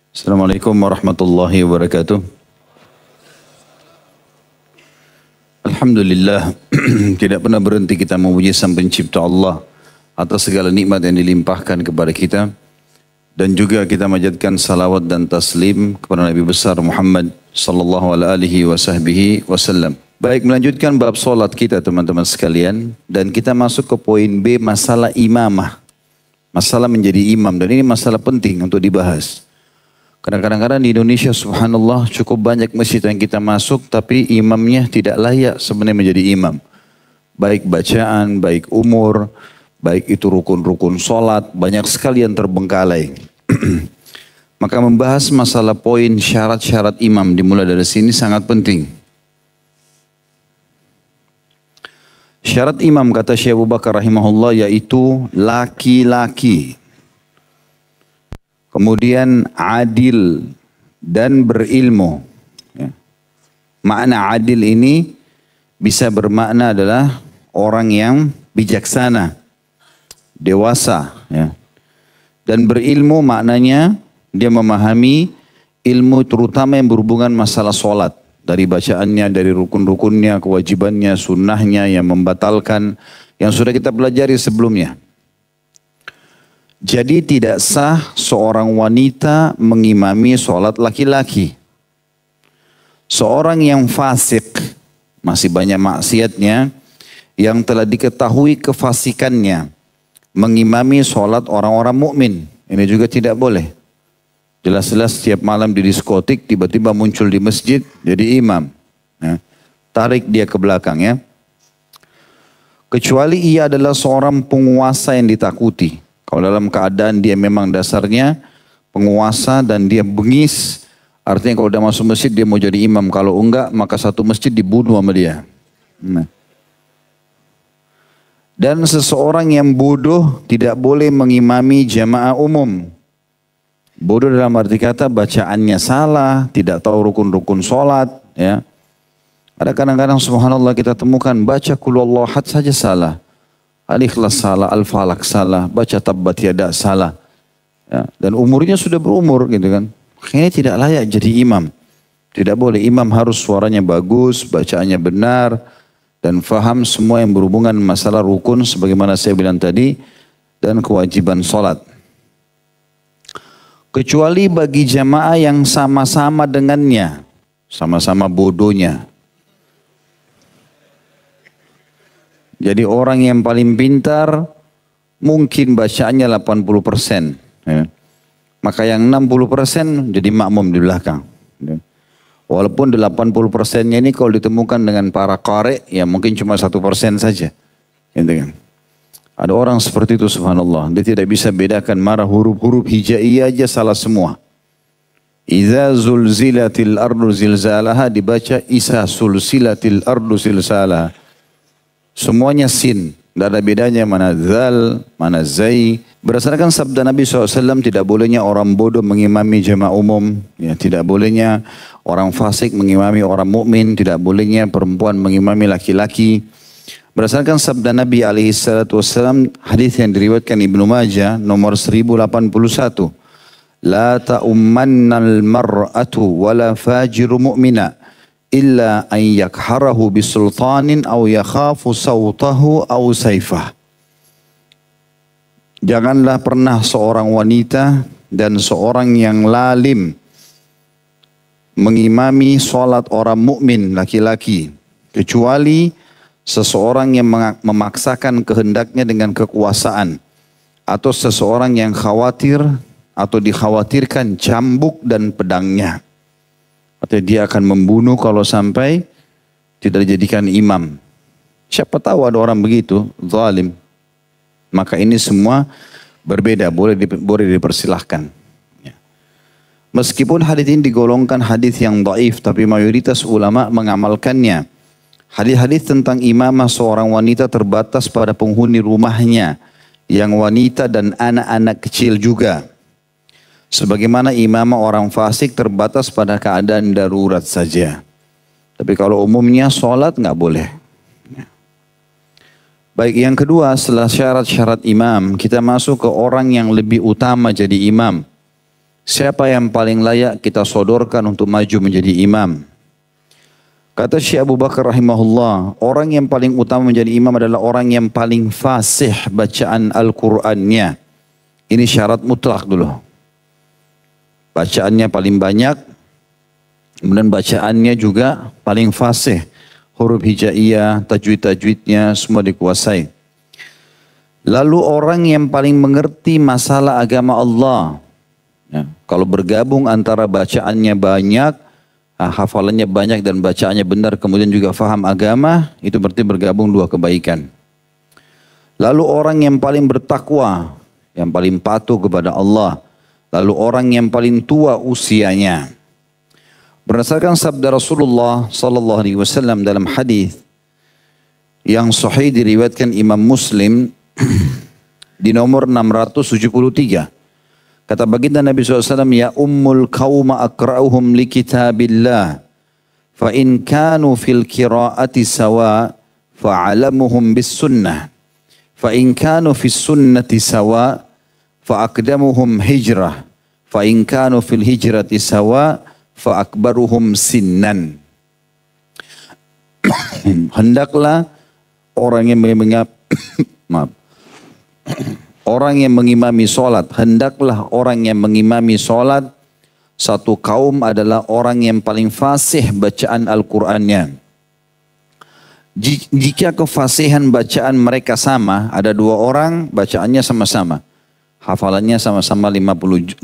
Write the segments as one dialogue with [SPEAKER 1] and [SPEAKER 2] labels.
[SPEAKER 1] Assalamualaikum warahmatullahi wabarakatuh. Alhamdulillah, tidak pernah berhenti kita memuji Sang Pencipta Allah atas segala nikmat yang dilimpahkan kepada kita. Dan juga kita majatkan salawat dan taslim kepada Nabi besar Muhammad sallallahu alaihi wasallam. Baik, melanjutkan bab solat kita teman-teman sekalian. Dan kita masuk ke poin B, masalah imamah. Masalah menjadi imam, dan ini masalah penting untuk dibahas. Karena kadang-kadang di Indonesia subhanallah cukup banyak masjid yang kita masuk tapi imamnya tidak layak sebenarnya menjadi imam. Baik bacaan, baik umur, baik itu rukun-rukun solat, banyak sekali yang terbengkalai. Maka membahas masalah poin syarat-syarat imam dimulai dari sini sangat penting. Syarat imam kata Syekh Abu Bakar rahimahullah yaitu laki-laki. Kemudian adil dan berilmu. Ya. Makna adil ini bisa bermakna adalah orang yang bijaksana, dewasa. Ya. Dan berilmu maknanya dia memahami ilmu terutama yang berhubungan masalah solat. Dari bacaannya, dari rukun-rukunnya, kewajibannya, sunnahnya yang membatalkan, yang sudah kita pelajari sebelumnya. Jadi tidak sah seorang wanita mengimami sholat laki-laki. Seorang yang fasik, masih banyak maksiatnya, yang telah diketahui kefasikannya, mengimami sholat orang-orang mukmin. Ini juga tidak boleh. Jelas-jelas setiap malam di diskotik, tiba-tiba muncul di masjid, jadi imam. Ya. Tarik dia ke belakang ya. Kecuali ia adalah seorang penguasa yang ditakuti. Kalau dalam keadaan dia memang dasarnya penguasa dan dia bengis, artinya kalau dia masuk masjid dia mau jadi imam. Kalau enggak maka satu masjid dibunuh sama dia. Nah. Dan seseorang yang bodoh tidak boleh mengimami jamaah umum. Bodoh dalam arti kata bacaannya salah, tidak tahu rukun-rukun sholat. Ya. Ada kadang-kadang subhanallah kita temukan baca qul huwallahu ahad saja salah. Al-Ikhlas salah, Al-Falaq salah, baca Tabbat Yada salah. Ya, dan umurnya sudah berumur gitu kan. Ini tidak layak jadi imam. Tidak boleh, imam harus suaranya bagus, bacaannya benar, dan faham semua yang berhubungan masalah rukun sebagaimana saya bilang tadi, dan kewajiban sholat. Kecuali bagi jamaah yang sama-sama dengannya, sama-sama bodohnya. Jadi orang yang paling pintar mungkin bacaannya 80%. Ya. Maka yang 60% jadi makmum di belakang. Ya. Walaupun 80%-nya ini kalau ditemukan dengan para qari ya mungkin cuma 1% saja. Gitu kan. Ada orang seperti itu subhanallah. Dia tidak bisa bedakan mana huruf-huruf hijaiyah aja salah semua. Iza zulzilatil ardu zilzalaha dibaca isa sulsilatil ardu zilzalaha. Semuanya sin, tidak ada bedanya mana zal, mana zai. Berdasarkan sabda Nabi SAW tidak bolehnya orang bodoh mengimami jamaah umum. Ya, tidak bolehnya orang fasik mengimami orang mukmin. Tidak bolehnya perempuan mengimami laki-laki. Berdasarkan sabda Nabi SAW, hadis yang diriwayatkan Ibnu Majah nomor 1081. La ta'ummannal mar'atu wala fajiru mu'mina. Illa an yakharahu bisultanin aw yakhafu sawtahu aw sayfah. Janganlah pernah seorang wanita dan seorang yang lalim mengimami sholat orang mukmin laki-laki kecuali seseorang yang memaksakan kehendaknya dengan kekuasaan atau seseorang yang khawatir atau dikhawatirkan cambuk dan pedangnya. Artinya dia akan membunuh kalau sampai tidak dijadikan imam. Siapa tahu ada orang begitu, zalim. Maka ini semua berbeda, boleh dipersilahkan. Ya. Meskipun hadis ini digolongkan hadis yang dhaif, tapi mayoritas ulama mengamalkannya. Hadis-hadis tentang imamah seorang wanita terbatas pada penghuni rumahnya, yang wanita dan anak-anak kecil juga. Sebagaimana imamah orang fasik terbatas pada keadaan darurat saja. Tapi kalau umumnya sholat nggak boleh. Baik, yang kedua setelah syarat-syarat imam, kita masuk ke orang yang lebih utama jadi imam. Siapa yang paling layak kita sodorkan untuk maju menjadi imam? Kata Syekh Abu Bakar rahimahullah, orang yang paling utama menjadi imam adalah orang yang paling fasih bacaan Al-Qur'annya. Ini syarat mutlak dulu. Bacaannya paling banyak, kemudian bacaannya juga paling fasih. Huruf hijaiyah, tajwid-tajwidnya semua dikuasai. Lalu orang yang paling mengerti masalah agama Allah. Ya, kalau bergabung antara bacaannya banyak, hafalannya banyak dan bacaannya benar, kemudian juga faham agama, itu berarti bergabung dua kebaikan. Lalu orang yang paling bertakwa, yang paling patuh kepada Allah. Lalu orang yang paling tua usianya. Berdasarkan sabda Rasulullah sallallahu alaihi wasallam dalam hadis yang sahih diriwayatkan Imam Muslim di nomor 673. Kata baginda Nabi SAW, ya ummul qauma aqra'uhum li kitabillah fa in kanu fil qira'ati sawa fa'alamuhum bis sunnah fa in kanu fis sunnati sawa fa aqdamuhum hijrah fa in kanu fil hijrati sawa fa akbaruhum sinnan. Hendaklah orang yang orang yang mengimami solat, hendaklah orang yang mengimami solat satu kaum adalah orang yang paling fasih bacaan Al-Qur'annya. Jika kefasihan bacaan mereka sama, ada dua orang bacaannya sama-sama. Hafalannya sama-sama 15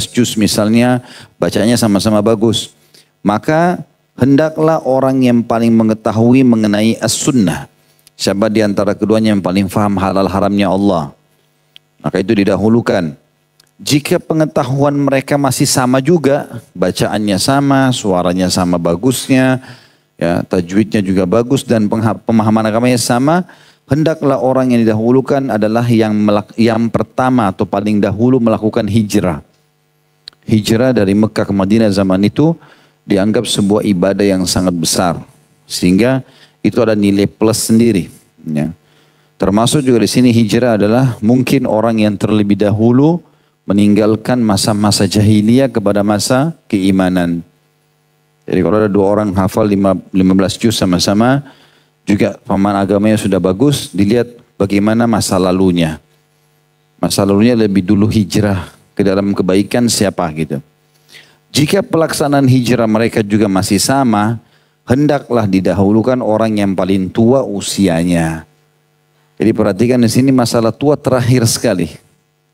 [SPEAKER 1] juz misalnya, bacanya sama-sama bagus. Maka hendaklah orang yang paling mengetahui mengenai as-sunnah. Siapa di antara keduanya yang paling faham halal haramnya Allah. Maka itu didahulukan. Jika pengetahuan mereka masih sama juga, bacaannya sama, suaranya sama bagusnya, ya, tajwidnya juga bagus dan pemahaman agamanya sama, hendaklah orang yang didahulukan adalah yang pertama atau paling dahulu melakukan hijrah. Hijrah dari Mekah ke Madinah zaman itu dianggap sebuah ibadah yang sangat besar. Sehingga itu ada nilai plus sendiri. Ya. Termasuk juga di sini hijrah adalah mungkin orang yang terlebih dahulu meninggalkan masa-masa jahiliyah kepada masa keimanan. Jadi kalau ada dua orang hafal 15 juz sama-sama, juga pemahaman agamanya sudah bagus, dilihat bagaimana masa lalunya. Masa lalunya lebih dulu hijrah ke dalam kebaikan siapa gitu. Jika pelaksanaan hijrah mereka juga masih sama, hendaklah didahulukan orang yang paling tua usianya. Jadi perhatikan di sini masalah tua terakhir sekali.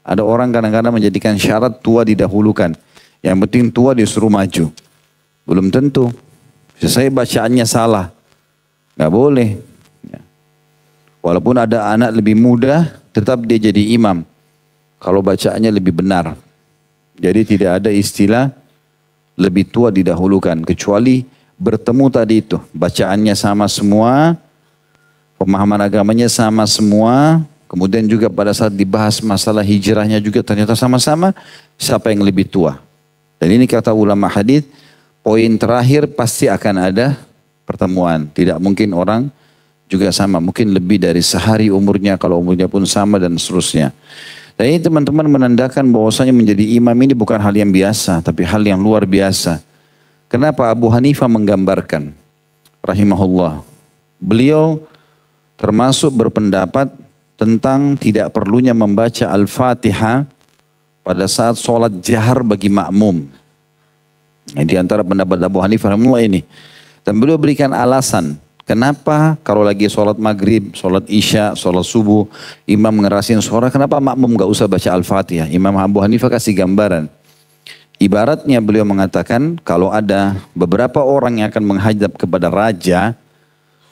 [SPEAKER 1] Ada orang kadang-kadang menjadikan syarat tua didahulukan. Yang penting tua disuruh maju. Belum tentu. Bisa saya bacaannya salah. Gak boleh. Walaupun ada anak lebih muda, tetap dia jadi imam. Kalau bacaannya lebih benar. Jadi tidak ada istilah lebih tua didahulukan. Kecuali bertemu tadi itu. Bacaannya sama semua. Pemahaman agamanya sama semua. Kemudian juga pada saat dibahas masalah hijrahnya juga ternyata sama-sama. Siapa yang lebih tua. Dan ini kata ulama hadis, poin terakhir pasti akan ada pertemuan. Tidak mungkin orang juga sama. Mungkin lebih dari sehari umurnya, kalau umurnya pun sama dan seterusnya. Dan ini teman-teman menandakan bahwasanya menjadi imam ini bukan hal yang biasa, tapi hal yang luar biasa. Kenapa Abu Hanifah menggambarkan? Rahimahullah. Beliau termasuk berpendapat tentang tidak perlunya membaca Al-Fatihah pada saat sholat jahar bagi makmum. Di antara pendapat Abu Hanifah rahimahullah ini. Dan beliau berikan alasan, kenapa kalau lagi sholat maghrib, sholat isya, sholat subuh, imam ngerasin suara, kenapa makmum gak usah baca Al-Fatihah? Imam Abu Hanifah kasih gambaran. Ibaratnya beliau mengatakan, kalau ada beberapa orang yang akan menghadap kepada raja,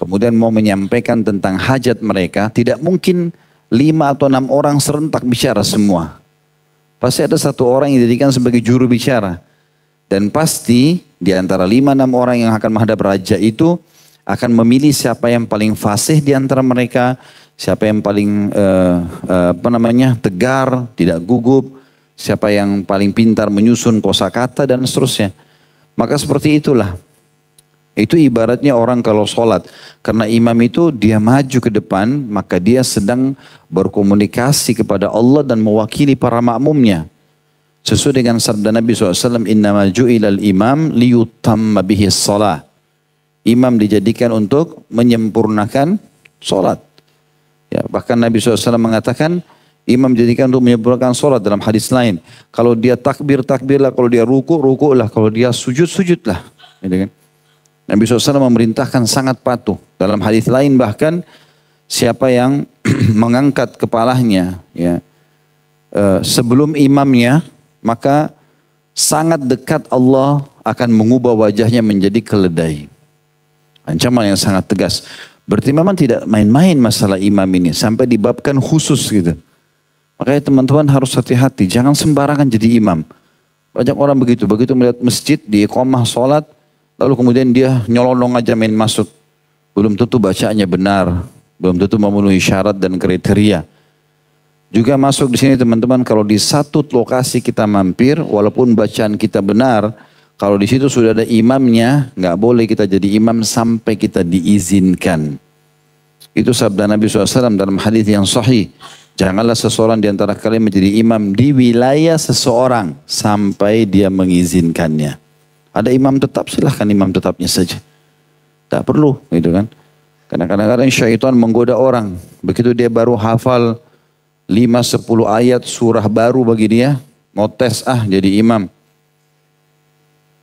[SPEAKER 1] kemudian mau menyampaikan tentang hajat mereka, tidak mungkin 5 atau 6 orang serentak bicara semua. Pasti ada satu orang yang dijadikan sebagai juru bicara. Dan pasti di antara 5-6 orang yang akan menghadap raja itu akan memilih siapa yang paling fasih di antara mereka, siapa yang paling tegar, tidak gugup, siapa yang paling pintar menyusun kosakata dan seterusnya. Maka seperti itulah. Itu ibaratnya orang kalau sholat. Karena imam itu dia maju ke depan, maka dia sedang berkomunikasi kepada Allah dan mewakili para makmumnya. Sesuai dengan sabda Nabi SAW, innama ju'ilal imam liyutamma bihi shalah. Imam dijadikan untuk menyempurnakan sholat. Ya, bahkan Nabi SAW mengatakan, imam dijadikan untuk menyempurnakan sholat dalam hadis lain. Kalau dia takbir, takbirlah. Kalau dia ruku, rukulah. Kalau dia sujud, sujudlah. Gitu kan? Nabi SAW memerintahkan sangat patuh. Dalam hadis lain bahkan siapa yang mengangkat kepalanya ya, sebelum imamnya, maka sangat dekat Allah akan mengubah wajahnya menjadi keledai. Ancaman yang sangat tegas. Berarti memang tidak main-main masalah imam ini. Sampai dibabkan khusus gitu. Makanya teman-teman harus hati-hati. Jangan sembarangan jadi imam. Banyak orang begitu. Begitu melihat masjid, di iqamah sholat, lalu kemudian dia nyolong aja main masuk. Belum tentu bacaannya benar. Belum tentu memenuhi syarat dan kriteria. Juga masuk di sini teman-teman, kalau di satu lokasi kita mampir, walaupun bacaan kita benar, kalau di situ sudah ada imamnya, nggak boleh kita jadi imam sampai kita diizinkan. Itu sabda Nabi SAW dalam hadis yang sahih. Janganlah seseorang di antara kalian menjadi imam di wilayah seseorang sampai dia mengizinkannya. Ada imam tetap, silahkan imam tetapnya saja. Tak perlu, gitu kan. Karena kadang-kadang syaitan menggoda orang. Begitu dia baru hafal 5-10 ayat surah baru bagi dia, mau tes jadi imam.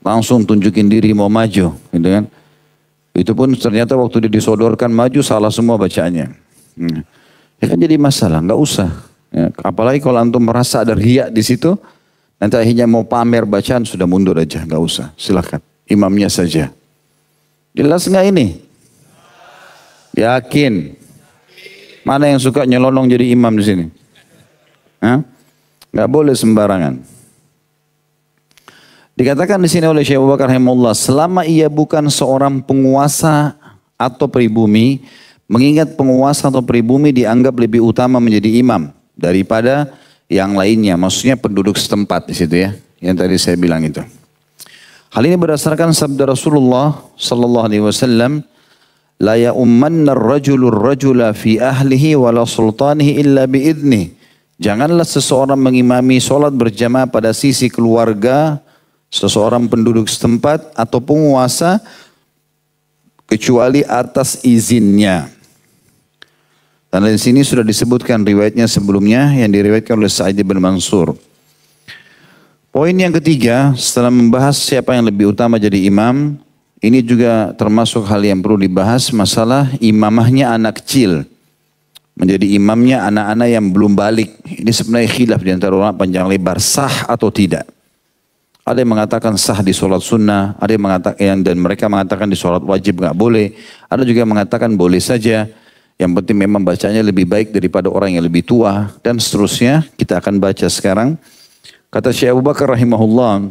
[SPEAKER 1] Langsung tunjukin diri mau maju, gitu kan. Itu pun ternyata waktu dia disodorkan maju salah semua bacaannya. Ya kan jadi masalah, nggak usah. Ya, apalagi kalau antum merasa ada riak di situ, nanti akhirnya mau pamer bacaan sudah mundur aja, nggak usah. Silakan, imamnya saja. Jelas nggak ini? Yakin? Mana yang suka nyelonong jadi imam di sini? Hah? Nggak boleh sembarangan. Dikatakan di sini oleh Syekh Abu Bakar rahimahullah, selama ia bukan seorang penguasa atau pribumi, mengingat penguasa atau pribumi dianggap lebih utama menjadi imam daripada yang lainnya. Maksudnya penduduk setempat di situ ya, yang tadi saya bilang itu. Hal ini berdasarkan sabda Rasulullah sallallahu alaihi wasallam, la ya'ummanna ar-rajulu ar-rajula fi ahlihi wa la sultanihi illa bi'idnih. Janganlah seseorang mengimami solat berjamaah pada sisi keluarga seseorang penduduk setempat atau penguasa kecuali atas izinnya. Dan di sini sudah disebutkan riwayatnya sebelumnya yang diriwayatkan oleh Sa'id bin Mansur. Poin yang ketiga, setelah membahas siapa yang lebih utama jadi imam, ini juga termasuk hal yang perlu dibahas, masalah imamahnya anak kecil. Menjadi imamnya anak-anak yang belum balik. Ini sebenarnya khilaf di antara ulama panjang lebar, sah atau tidak. Ada yang mengatakan sah di sholat sunnah, ada yang mengatakan dan mereka mengatakan di sholat wajib nggak boleh. Ada juga yang mengatakan boleh saja. Yang penting memang bacanya lebih baik daripada orang yang lebih tua dan seterusnya. Kita akan baca sekarang. Kata Syekh Abu Bakar rahimahullah,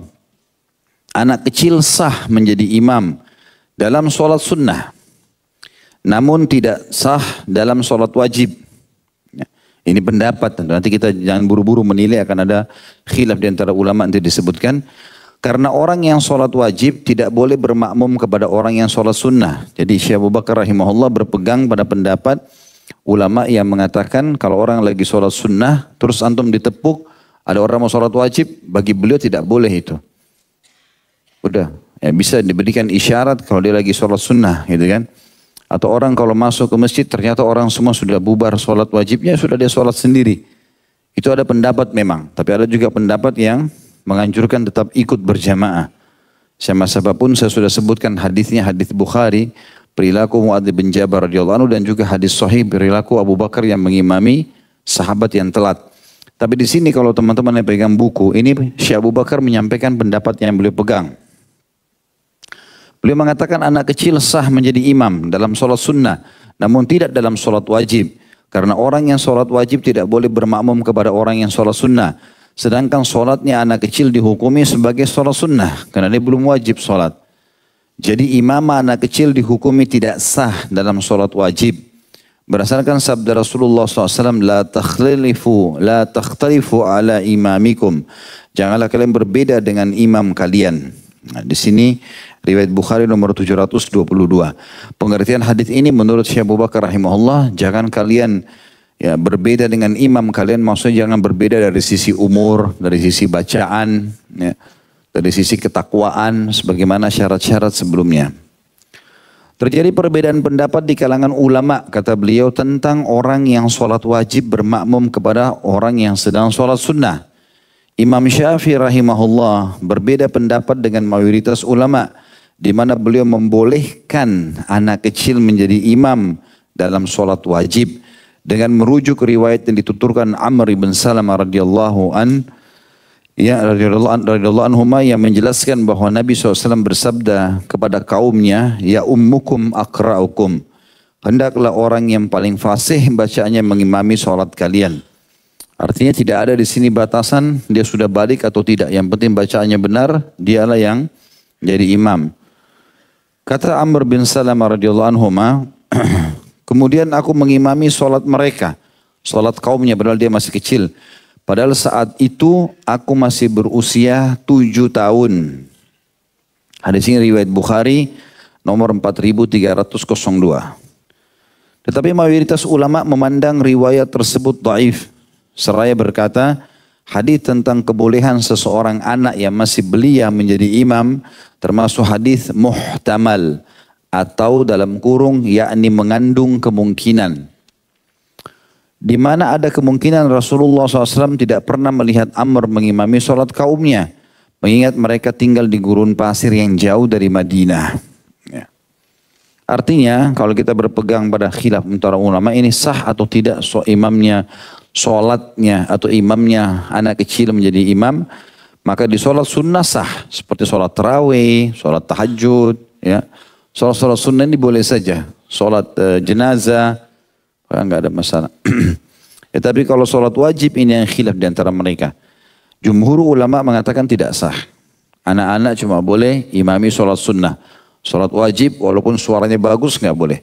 [SPEAKER 1] anak kecil sah menjadi imam dalam sholat sunnah, namun tidak sah dalam sholat wajib. Ini pendapat, nanti kita jangan buru-buru menilai, akan ada khilaf di antara ulama nanti disebutkan. Karena orang yang sholat wajib tidak boleh bermakmum kepada orang yang sholat sunnah. Jadi Syekh Abu Bakar rahimahullah berpegang pada pendapat ulama yang mengatakan kalau orang lagi sholat sunnah, terus antum ditepuk, ada orang mau sholat wajib, bagi beliau tidak boleh itu. Udah, ya bisa diberikan isyarat kalau dia lagi sholat sunnah gitu kan. Atau orang kalau masuk ke masjid ternyata orang semua sudah bubar sholat wajibnya, sudah dia sholat sendiri. Itu ada pendapat memang. Tapi ada juga pendapat yang menganjurkan tetap ikut berjamaah. Sama sebab pun saya sudah sebutkan hadisnya, hadis Bukhari, perilaku Mu'adz bin Jabal radhiyallahu anhu, dan juga hadis sahih perilaku Abu Bakar yang mengimami sahabat yang telat. Tapi di sini kalau teman-teman yang pegang buku, ini Syekh Abu Bakar menyampaikan pendapat yang beliau pegang. Beliau mengatakan anak kecil sah menjadi imam dalam sholat sunnah, namun tidak dalam sholat wajib. Karena orang yang sholat wajib tidak boleh bermakmum kepada orang yang sholat sunnah. Sedangkan sholatnya anak kecil dihukumi sebagai sholat sunnah, karena dia belum wajib sholat. Jadi imam anak kecil dihukumi tidak sah dalam sholat wajib. Berdasarkan sabda Rasulullah SAW, la takhtalifu ala imamikum. Janganlah kalian berbeda dengan imam kalian. Nah, di sini riwayat Bukhari nomor 722. Pengertian hadis ini menurut Syekh Abu Bakar rahimahullah, jangan kalian ya berbeda dengan imam kalian, maksudnya jangan berbeda dari sisi umur, dari sisi bacaan, ya, dari sisi ketakwaan sebagaimana syarat-syarat sebelumnya. Terjadi perbedaan pendapat di kalangan ulama, kata beliau, tentang orang yang sholat wajib bermakmum kepada orang yang sedang sholat sunnah. Imam Syafi'i rahimahullah berbeda pendapat dengan mayoritas ulama, di mana beliau membolehkan anak kecil menjadi imam dalam sholat wajib dengan merujuk riwayat yang dituturkan Amr bin Salamah radhiyallahu anhuma yang menjelaskan bahwa Nabi SAW bersabda kepada kaumnya, ya ummukum akra'ukum, hendaklah orang yang paling fasih bacaannya mengimami sholat kalian. Artinya tidak ada di sini batasan dia sudah balik atau tidak. Yang penting bacaannya benar, dialah yang jadi imam. Kata Amr bin Salamah radhiyallahu anhuma, kemudian aku mengimami sholat mereka, sholat kaumnya, padahal dia masih kecil. Padahal saat itu aku masih berusia 7 tahun. Hadis ini riwayat Bukhari nomor 4302. Tetapi mayoritas ulama memandang riwayat tersebut dhaif. Seraya berkata, hadis tentang kebolehan seseorang anak yang masih belia menjadi imam termasuk hadis muhtamal atau dalam kurung yakni mengandung kemungkinan. Di mana ada kemungkinan Rasulullah SAW tidak pernah melihat Amr mengimami sholat kaumnya, mengingat mereka tinggal di gurun pasir yang jauh dari Madinah. Ya. Artinya kalau kita berpegang pada khilaf antara ulama ini sah atau tidak imamnya, sholatnya atau imamnya anak kecil menjadi imam, maka di sholat sunnah sah seperti sholat tarawih, sholat tahajud, ya. Sholat sunnah ini boleh saja, sholat jenazah, enggak ada masalah. Ya, tapi kalau sholat wajib ini yang khilaf di antara mereka. Jumhur ulama mengatakan tidak sah. Anak-anak cuma boleh imami sholat sunnah. Sholat wajib walaupun suaranya bagus nggak boleh.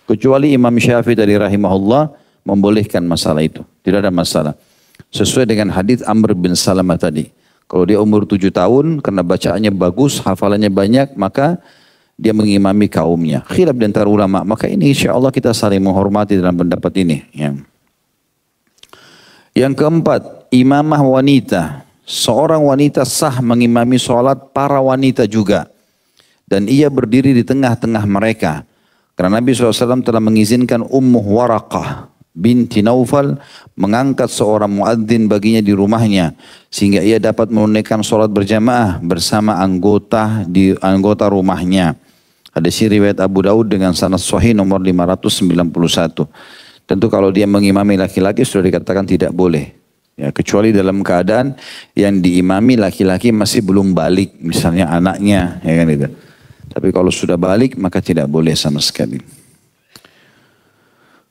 [SPEAKER 1] Kecuali Imam Syafi'i dari rahimahullah membolehkan masalah itu. Tidak ada masalah. Sesuai dengan hadis Amr bin Salamah tadi. Kalau dia umur 7 tahun karena bacaannya bagus, hafalannya banyak, maka dia mengimami kaumnya. Khilaf di antara ulama. Maka ini insya Allah kita saling menghormati dalam pendapat ini. Ya. Yang keempat, imamah wanita. Seorang wanita sah mengimami sholat para wanita juga. Dan ia berdiri di tengah-tengah mereka. Karena Nabi SAW telah mengizinkan Ummu Waraqah binti Naufal mengangkat seorang muadzin baginya di rumahnya. Sehingga ia dapat menunaikan sholat berjamaah bersama anggota rumahnya. Hadis riwayat Abu Daud dengan sanad sahih nomor 591. Tentu kalau dia mengimami laki-laki sudah dikatakan tidak boleh. Ya, kecuali dalam keadaan yang diimami laki-laki masih belum balik. Misalnya anaknya. Ya kan itu. Tapi kalau sudah balik maka tidak boleh sama sekali.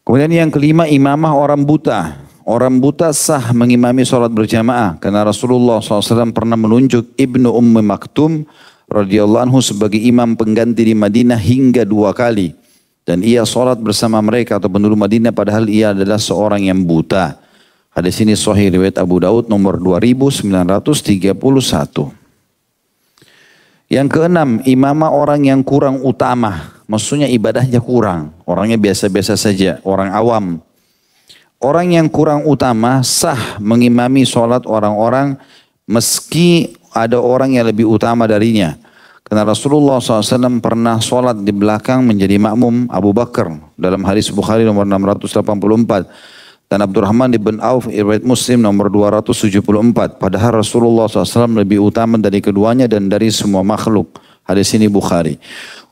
[SPEAKER 1] Kemudian yang kelima, imamah orang buta. Orang buta sah mengimami sholat berjamaah. Karena Rasulullah SAW pernah menunjuk Ibnu Ummi Maktum radhiyallahu anhu sebagai imam pengganti di Madinah hingga 2 kali. Dan ia sholat bersama mereka atau penduduk Madinah padahal ia adalah seorang yang buta. Hadis ini sahih riwayat Abu Daud nomor 2931. Yang keenam, imamah orang yang kurang utama. Maksudnya ibadahnya kurang. Orangnya biasa-biasa saja. Orang awam. Orang yang kurang utama sah mengimami sholat orang-orang meski ada orang yang lebih utama darinya. Karena Rasulullah SAW pernah sholat di belakang menjadi makmum Abu Bakar. Dalam hadis Bukhari nomor 684. Dan Abdurrahman ibn Auf riwayat Muslim nomor 274. Padahal Rasulullah SAW lebih utama dari keduanya dan dari semua makhluk. Hadis ini Bukhari.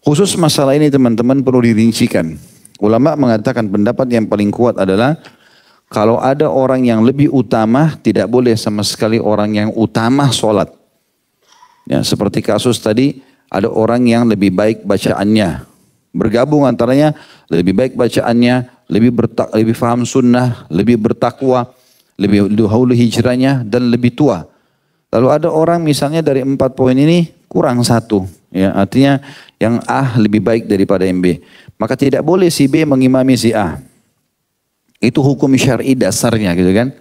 [SPEAKER 1] Khusus masalah ini teman-teman perlu dirincikan. Ulama mengatakan pendapat yang paling kuat adalah kalau ada orang yang lebih utama tidak boleh sama sekali orang yang utama sholat. Ya, seperti kasus tadi ada orang yang lebih baik bacaannya. Bergabung antaranya lebih baik bacaannya, lebih faham sunnah, lebih bertakwa, lebih dahulu hijrahnya dan lebih tua. Lalu ada orang misalnya dari 4 poin ini kurang 1. Ya, artinya yang A lebih baik daripada yang B. Maka tidak boleh si B mengimami si A. Itu hukum syar'i dasarnya gitu kan.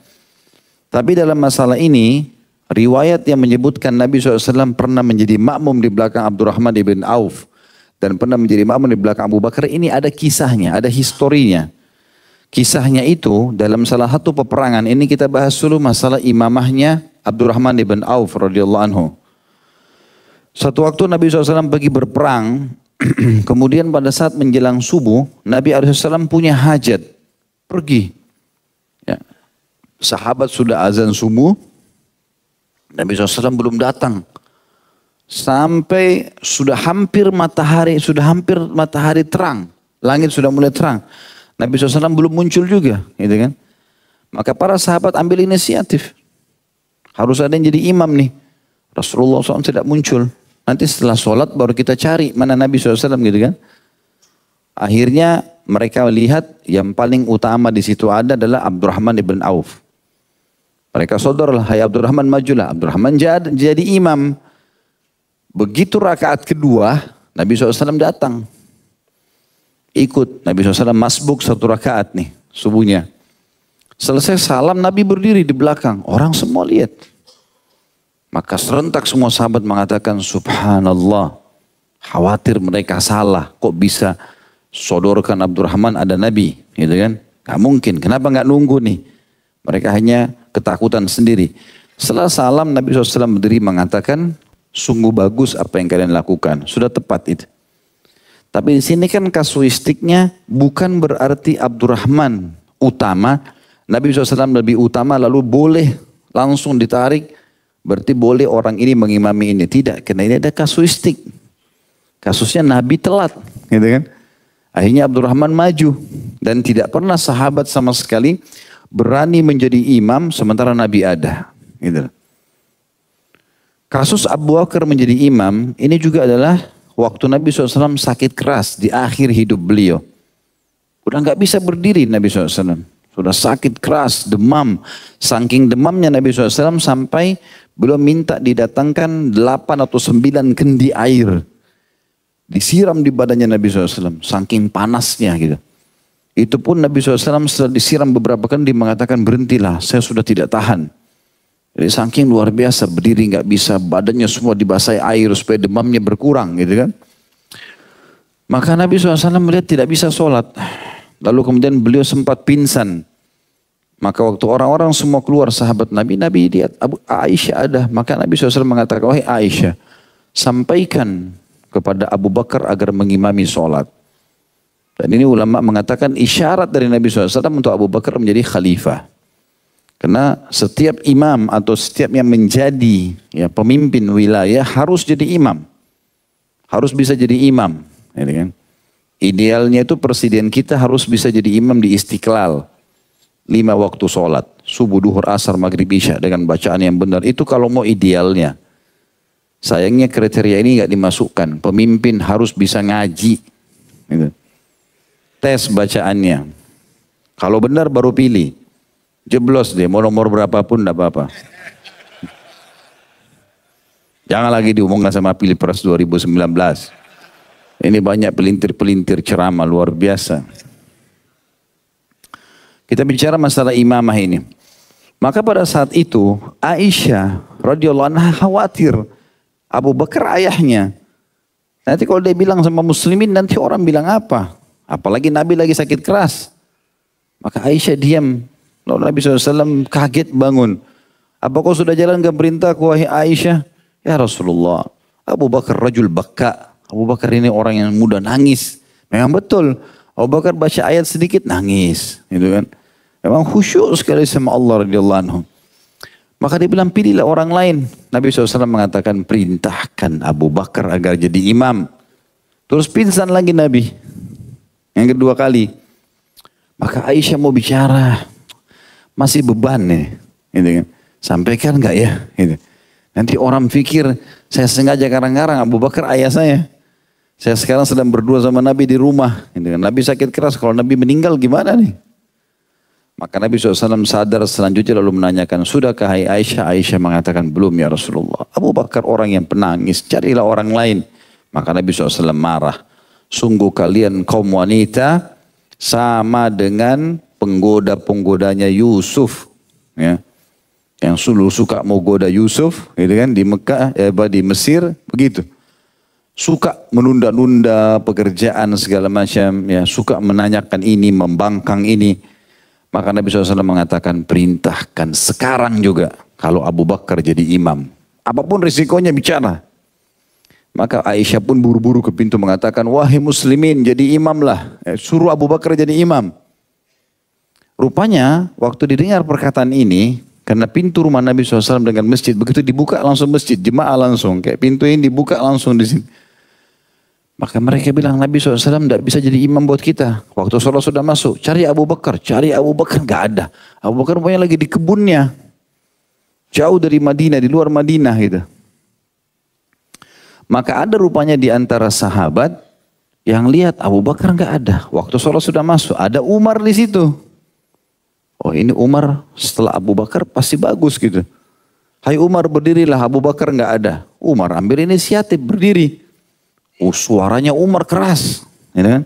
[SPEAKER 1] Tapi dalam masalah ini Riwayat yang menyebutkan Nabi SAW pernah menjadi makmum di belakang Abdurrahman ibn Auf. Dan pernah menjadi makmum di belakang Abu Bakar. Ini ada kisahnya, ada historinya. Kisahnya itu dalam salah satu peperangan. Ini kita bahas dulu masalah imamahnya Abdurrahman ibn Auf radhiyallahu anhu. Suatu waktu Nabi SAW pergi berperang. Kemudian pada saat menjelang subuh, Nabi SAW punya hajat. Pergi. Ya. Sahabat sudah azan subuh. Nabi SAW belum datang. Sampai sudah hampir matahari terang. Langit sudah mulai terang. Nabi SAW belum muncul juga. Gitu kan? Maka para sahabat ambil inisiatif. Harus ada yang jadi imam nih. Rasulullah SAW tidak muncul. Nanti setelah sholat baru kita cari mana Nabi SAW gitu kan. Akhirnya mereka lihat yang paling utama di situ adalah Abdurrahman ibn Auf. Mereka saudaralah, hai Abdurrahman majulah. Abdurrahman jadi imam. Begitu rakaat kedua, Nabi SAW datang. Ikut, Nabi SAW masbuk satu rakaat nih, subuhnya. Selesai salam, Nabi berdiri di belakang. Orang semua lihat. Maka serentak semua sahabat mengatakan, Subhanallah. Khawatir mereka salah. Kok bisa sodorkan Abdurrahman ada Nabi? Gitu kan? Gak mungkin, kenapa gak nunggu nih? Mereka hanya ketakutan sendiri. Setelah salam Nabi SAW berdiri mengatakan, sungguh bagus apa yang kalian lakukan. Sudah tepat itu. Tapi di sini kan kasuistiknya bukan berarti Abdurrahman utama. Nabi SAW lebih utama lalu boleh langsung ditarik. Berarti boleh orang ini mengimami ini. Tidak, karena ini ada kasuistik. Kasusnya Nabi telat. Gitu kan? Akhirnya Abdurrahman maju. Dan tidak pernah sahabat sama sekali berani menjadi imam sementara Nabi ada. Gitu. Kasus Abu Bakar menjadi imam ini juga adalah waktu Nabi SAW sakit keras di akhir hidup beliau. Udah nggak bisa berdiri Nabi SAW. Sudah sakit keras, demam. Saking demamnya Nabi SAW sampai belum minta didatangkan 8 atau 9 kendi air. Disiram di badannya Nabi SAW. Saking panasnya gitu. Itu pun Nabi SAW setelah disiram beberapa kali mengatakan berhentilah, saya sudah tidak tahan. Jadi saking luar biasa, berdiri nggak bisa, badannya semua dibasahi air supaya demamnya berkurang gitu kan. Maka Nabi SAW melihat tidak bisa sholat. Lalu kemudian beliau sempat pingsan. Maka waktu orang-orang semua keluar sahabat Nabi, Nabi lihat Aisyah ada. Maka Nabi SAW mengatakan, wahai Aisyah, sampaikan kepada Abu Bakar agar mengimami sholat. Dan ini ulama mengatakan isyarat dari Nabi SAW untuk Abu Bakar menjadi khalifah. Karena setiap imam atau setiap yang menjadi ya, pemimpin wilayah harus jadi imam. Harus bisa jadi imam. Ya, kan? Idealnya itu presiden kita harus bisa jadi imam di Istiqlal. 5 waktu sholat. Subuh, duhur, asar, maghrib, isya dengan bacaan yang benar. Itu kalau mau idealnya. Sayangnya kriteria ini nggak dimasukkan. Pemimpin harus bisa ngaji. Gitu. Tes bacaannya. Kalau benar baru pilih. Jeblos deh, mau nomor berapapun enggak apa-apa. Jangan lagi diumumkan sama Pilpres 2019. Ini banyak pelintir-pelintir ceramah luar biasa. Kita bicara masalah imamah ini. Maka pada saat itu Aisyah radhiyallahu anha khawatir Abu Bakar ayahnya. Nanti kalau dia bilang sama muslimin nanti orang bilang apa? Apalagi Nabi lagi sakit keras. Maka Aisyah diam. Lalu Nabi SAW kaget bangun. Apa kau sudah jalankan perintahku wahai Aisyah? Ya Rasulullah. Abu Bakar rajul bakka. Abu Bakar ini orang yang mudah nangis. Memang betul. Abu Bakar baca ayat sedikit nangis. Gitu kan. Memang khusyuk sekali sama Allah radhiyallahu anhu. Maka dia bilang pilihlah orang lain. Nabi SAW mengatakan perintahkan Abu Bakar agar jadi imam. Terus pingsan lagi Nabi. Yang kedua kali. Maka Aisyah mau bicara. Masih beban nih. Gitu kan. Sampaikan gak ya? Gitu. Nanti orang pikir saya sengaja karang-karang Abu Bakar ayah saya. Saya sekarang sedang berdua sama Nabi di rumah. Gitu kan. Nabi sakit keras. Kalau Nabi meninggal gimana nih? Maka Nabi SAW sadar selanjutnya lalu menanyakan. Sudahkah hai Aisyah? Aisyah mengatakan belum ya Rasulullah. Abu Bakar orang yang penangis. Carilah orang lain. Maka Nabi SAW marah. Sungguh kalian kaum wanita sama dengan penggoda-penggodanya Yusuf. Ya. Yang dulu suka mau goda Yusuf, gitu kan, di Mekah, di Mesir, begitu. Suka menunda-nunda pekerjaan segala macam, ya, suka menanyakan ini, membangkang ini. Maka Nabi SAW mengatakan, perintahkan sekarang juga kalau Abu Bakar jadi imam. Apapun risikonya bicara. Maka Aisyah pun buru-buru ke pintu mengatakan, wahai muslimin jadi imamlah. Suruh Abu Bakar jadi imam. Rupanya waktu didengar perkataan ini, karena pintu rumah Nabi SAW dengan masjid, begitu dibuka langsung masjid, jemaah langsung. Kayak pintu ini dibuka langsung di sini. Maka mereka bilang Nabi SAW tidak bisa jadi imam buat kita. Waktu sholat sudah masuk, cari Abu Bakar. Cari Abu Bakar, nggak ada. Abu Bakar pokoknya lagi di kebunnya. Jauh dari Madinah, di luar Madinah gitu. Maka ada rupanya di antara sahabat yang lihat Abu Bakar nggak ada. Waktu sholat sudah masuk, ada Umar di situ. Oh ini Umar setelah Abu Bakar pasti bagus gitu. Hai Umar berdirilah, Abu Bakar nggak ada. Umar ambil inisiatif berdiri. Oh suaranya Umar keras. Ya kan?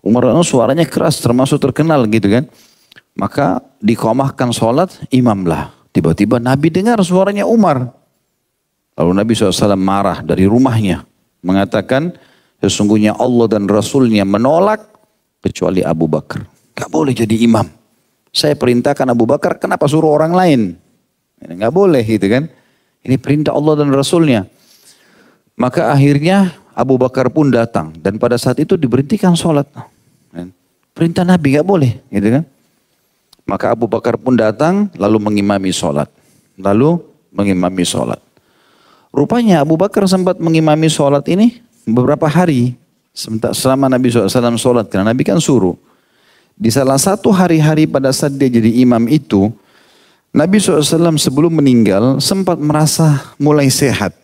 [SPEAKER 1] Umar suaranya keras termasuk terkenal gitu kan. Maka diqomahkan sholat imamlah. Tiba-tiba Nabi dengar suaranya Umar. Lalu Nabi SAW marah dari rumahnya. Mengatakan sesungguhnya Allah dan Rasulnya menolak kecuali Abu Bakar. Gak boleh jadi imam. Saya perintahkan Abu Bakar, kenapa suruh orang lain? Gak boleh gitu kan. Ini perintah Allah dan Rasulnya. Maka akhirnya Abu Bakar pun datang. Dan pada saat itu diberhentikan sholat. Perintah Nabi gak boleh gitu kan. Maka Abu Bakar pun datang lalu mengimami sholat. Rupanya Abu Bakar sempat mengimami sholat ini beberapa hari. Selama Nabi SAW sholat. Karena Nabi kan suruh. Di salah satu hari-hari pada saat dia jadi imam itu. Nabi SAW sebelum meninggal sempat merasa mulai sehat.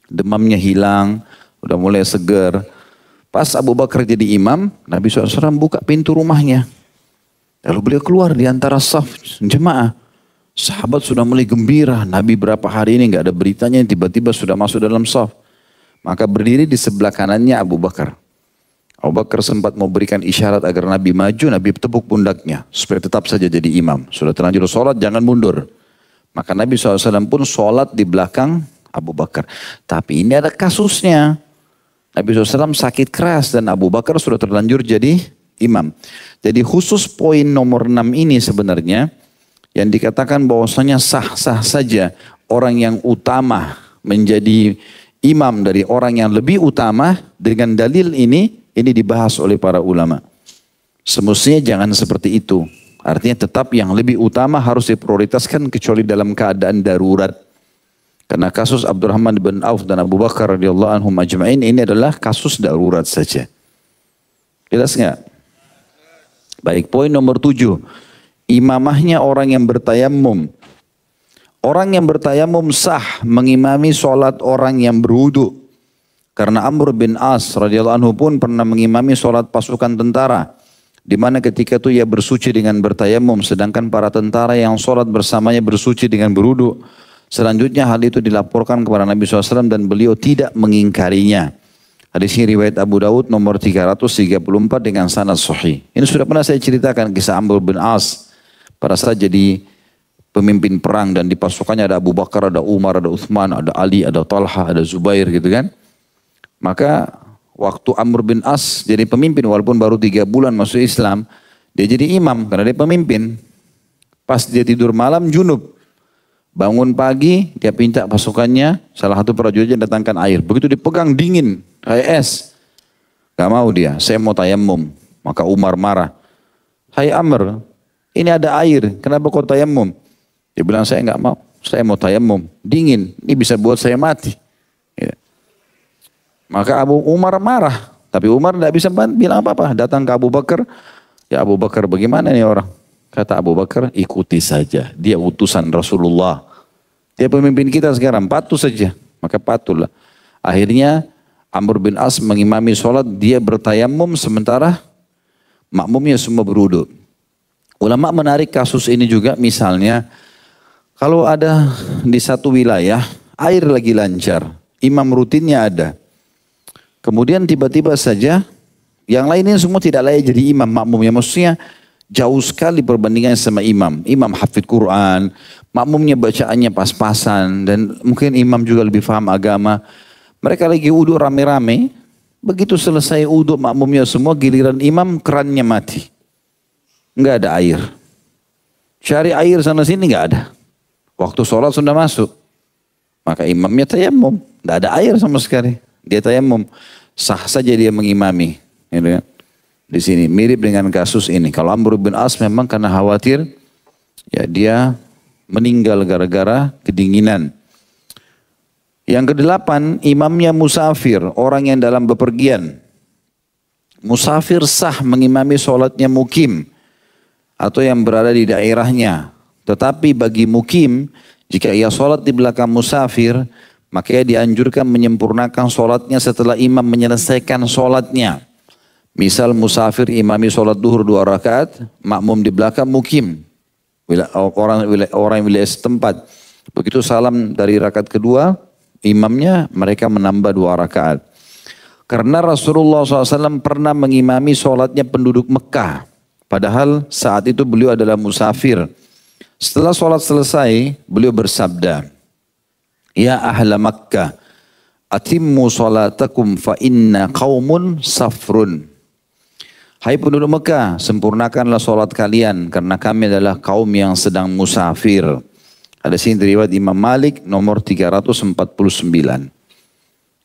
[SPEAKER 1] Demamnya hilang. Udah mulai segar. Pas Abu Bakar jadi imam. Nabi SAW buka pintu rumahnya. Lalu beliau keluar di antara saf jemaah. Sahabat sudah mulai gembira. Nabi berapa hari ini nggak ada beritanya, tiba-tiba sudah masuk dalam saf. Maka berdiri di sebelah kanannya Abu Bakar. Abu Bakar sempat mau berikan isyarat agar Nabi maju, Nabi tepuk pundaknya. Supaya tetap saja jadi imam. Sudah terlanjur sholat, jangan mundur. Maka Nabi SAW pun sholat di belakang Abu Bakar. Tapi ini ada kasusnya. Nabi SAW sakit keras dan Abu Bakar sudah terlanjur jadi imam. Jadi khusus poin nomor 6 ini sebenarnya yang dikatakan bahwasanya sah-sah saja orang yang utama menjadi imam dari orang yang lebih utama dengan dalil ini dibahas oleh para ulama. Semestinya jangan seperti itu. Artinya tetap yang lebih utama harus diprioritaskan kecuali dalam keadaan darurat. Karena kasus Abdurrahman bin Auf dan Abu Bakar radhiyallahu anhum ajma'in ini adalah kasus darurat saja. Jelas nggak? Baik, poin nomor 7. Imamahnya orang yang bertayamum. Orang yang bertayamum sah mengimami sholat orang yang berwudu. Karena Amr bin As radhiyallahu anhu pun pernah mengimami sholat pasukan tentara. Di mana ketika itu ia bersuci dengan bertayamum. Sedangkan para tentara yang sholat bersamanya bersuci dengan berwudu. Selanjutnya hal itu dilaporkan kepada Nabi SAW dan beliau tidak mengingkarinya. Hadis ini riwayat Abu Daud nomor 334 dengan sanad sahih. Ini sudah pernah saya ceritakan kisah Amr bin As. Pada saat jadi pemimpin perang dan di pasukannya ada Abu Bakar, ada Umar, ada Uthman, ada Ali, ada Talha, ada Zubair gitu kan. Maka waktu Amr bin As jadi pemimpin walaupun baru 3 bulan masuk Islam. Dia jadi imam karena dia pemimpin. Pas dia tidur malam junub. Bangun pagi dia minta pasukannya salah satu prajuritnya datangkan air. Begitu dipegang dingin kayak es. Gak mau dia, saya mau tayamum. Maka Umar marah. Hai Amr. Ini ada air, kenapa kau tayamum? Dia bilang saya nggak mau, saya mau tayamum. Dingin, ini bisa buat saya mati. Ya. Maka Abu Umar marah, tapi Umar tidak bisa bilang apa-apa. Datang ke Abu Bakar, ya Abu Bakar bagaimana nih orang? Kata Abu Bakar, ikuti saja. Dia utusan Rasulullah. Dia pemimpin kita sekarang, patuh saja. Maka patuhlah. Akhirnya Amr bin As mengimami sholat, dia bertayamum sementara makmumnya semua berwudu. Ulama menarik kasus ini juga misalnya kalau ada di satu wilayah air lagi lancar, imam rutinnya ada. Kemudian tiba-tiba saja yang lainnya semua tidak layak jadi imam makmumnya. Maksudnya Jauh sekali perbandingannya sama imam. Imam hafid Quran, makmumnya bacaannya pas-pasan, dan mungkin imam juga lebih paham agama. Mereka lagi uduk rame-rame, begitu selesai uduk makmumnya semua, giliran imam kerannya mati. Enggak ada air. Cari air sana sini enggak ada. Waktu sholat sudah masuk. Maka imamnya tayamum. Enggak ada air sama sekali. Dia tayamum. Sah saja dia mengimami. Gitu kan? Di sini mirip dengan kasus ini. Kalau Amr bin As memang karena khawatir, ya dia meninggal gara-gara kedinginan. Yang kedelapan, imamnya musafir, orang yang dalam bepergian. Musafir sah mengimami sholatnya mukim atau yang berada di daerahnya. Tetapi bagi mukim, jika ia sholat di belakang musafir, maka ia dianjurkan menyempurnakan sholatnya setelah imam menyelesaikan sholatnya. Misal musafir imami sholat duhur 2 rakaat, makmum di belakang mukim. Orang yang wilayah setempat. Begitu salam dari rakaat kedua, imamnya mereka menambah 2 rakaat. Karena Rasulullah SAW pernah mengimami sholatnya penduduk Mekah. Padahal saat itu beliau adalah musafir. Setelah sholat selesai, beliau bersabda, "Ya ahla Makkah, atimmu sholatakum fa inna qaumun safrun." Hai penduduk Mekah, sempurnakanlah sholat kalian karena kami adalah kaum yang sedang musafir. Ada sini riwayat Imam Malik nomor 349.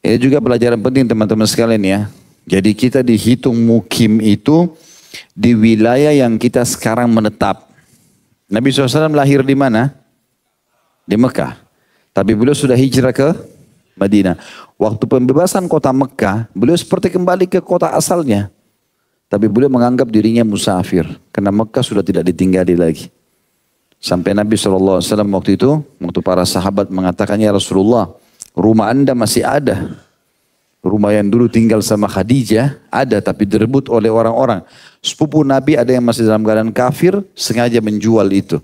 [SPEAKER 1] Ini juga pelajaran penting teman-teman sekalian ya. Jadi kita dihitung mukim itu di wilayah yang kita sekarang menetap. Nabi SAW lahir di mana? Di Mekah. Tapi beliau sudah hijrah ke Madinah. Waktu pembebasan kota Mekah, beliau seperti kembali ke kota asalnya. Tapi beliau menganggap dirinya musafir. Karena Mekah sudah tidak ditinggali lagi. Sampai Nabi SAW waktu itu, waktu para sahabat mengatakan, "Ya Rasulullah, rumah anda masih ada. Rumah yang dulu tinggal sama Khadijah ada tapi direbut oleh orang-orang. Sepupu Nabi ada yang masih dalam keadaan kafir, sengaja menjual itu."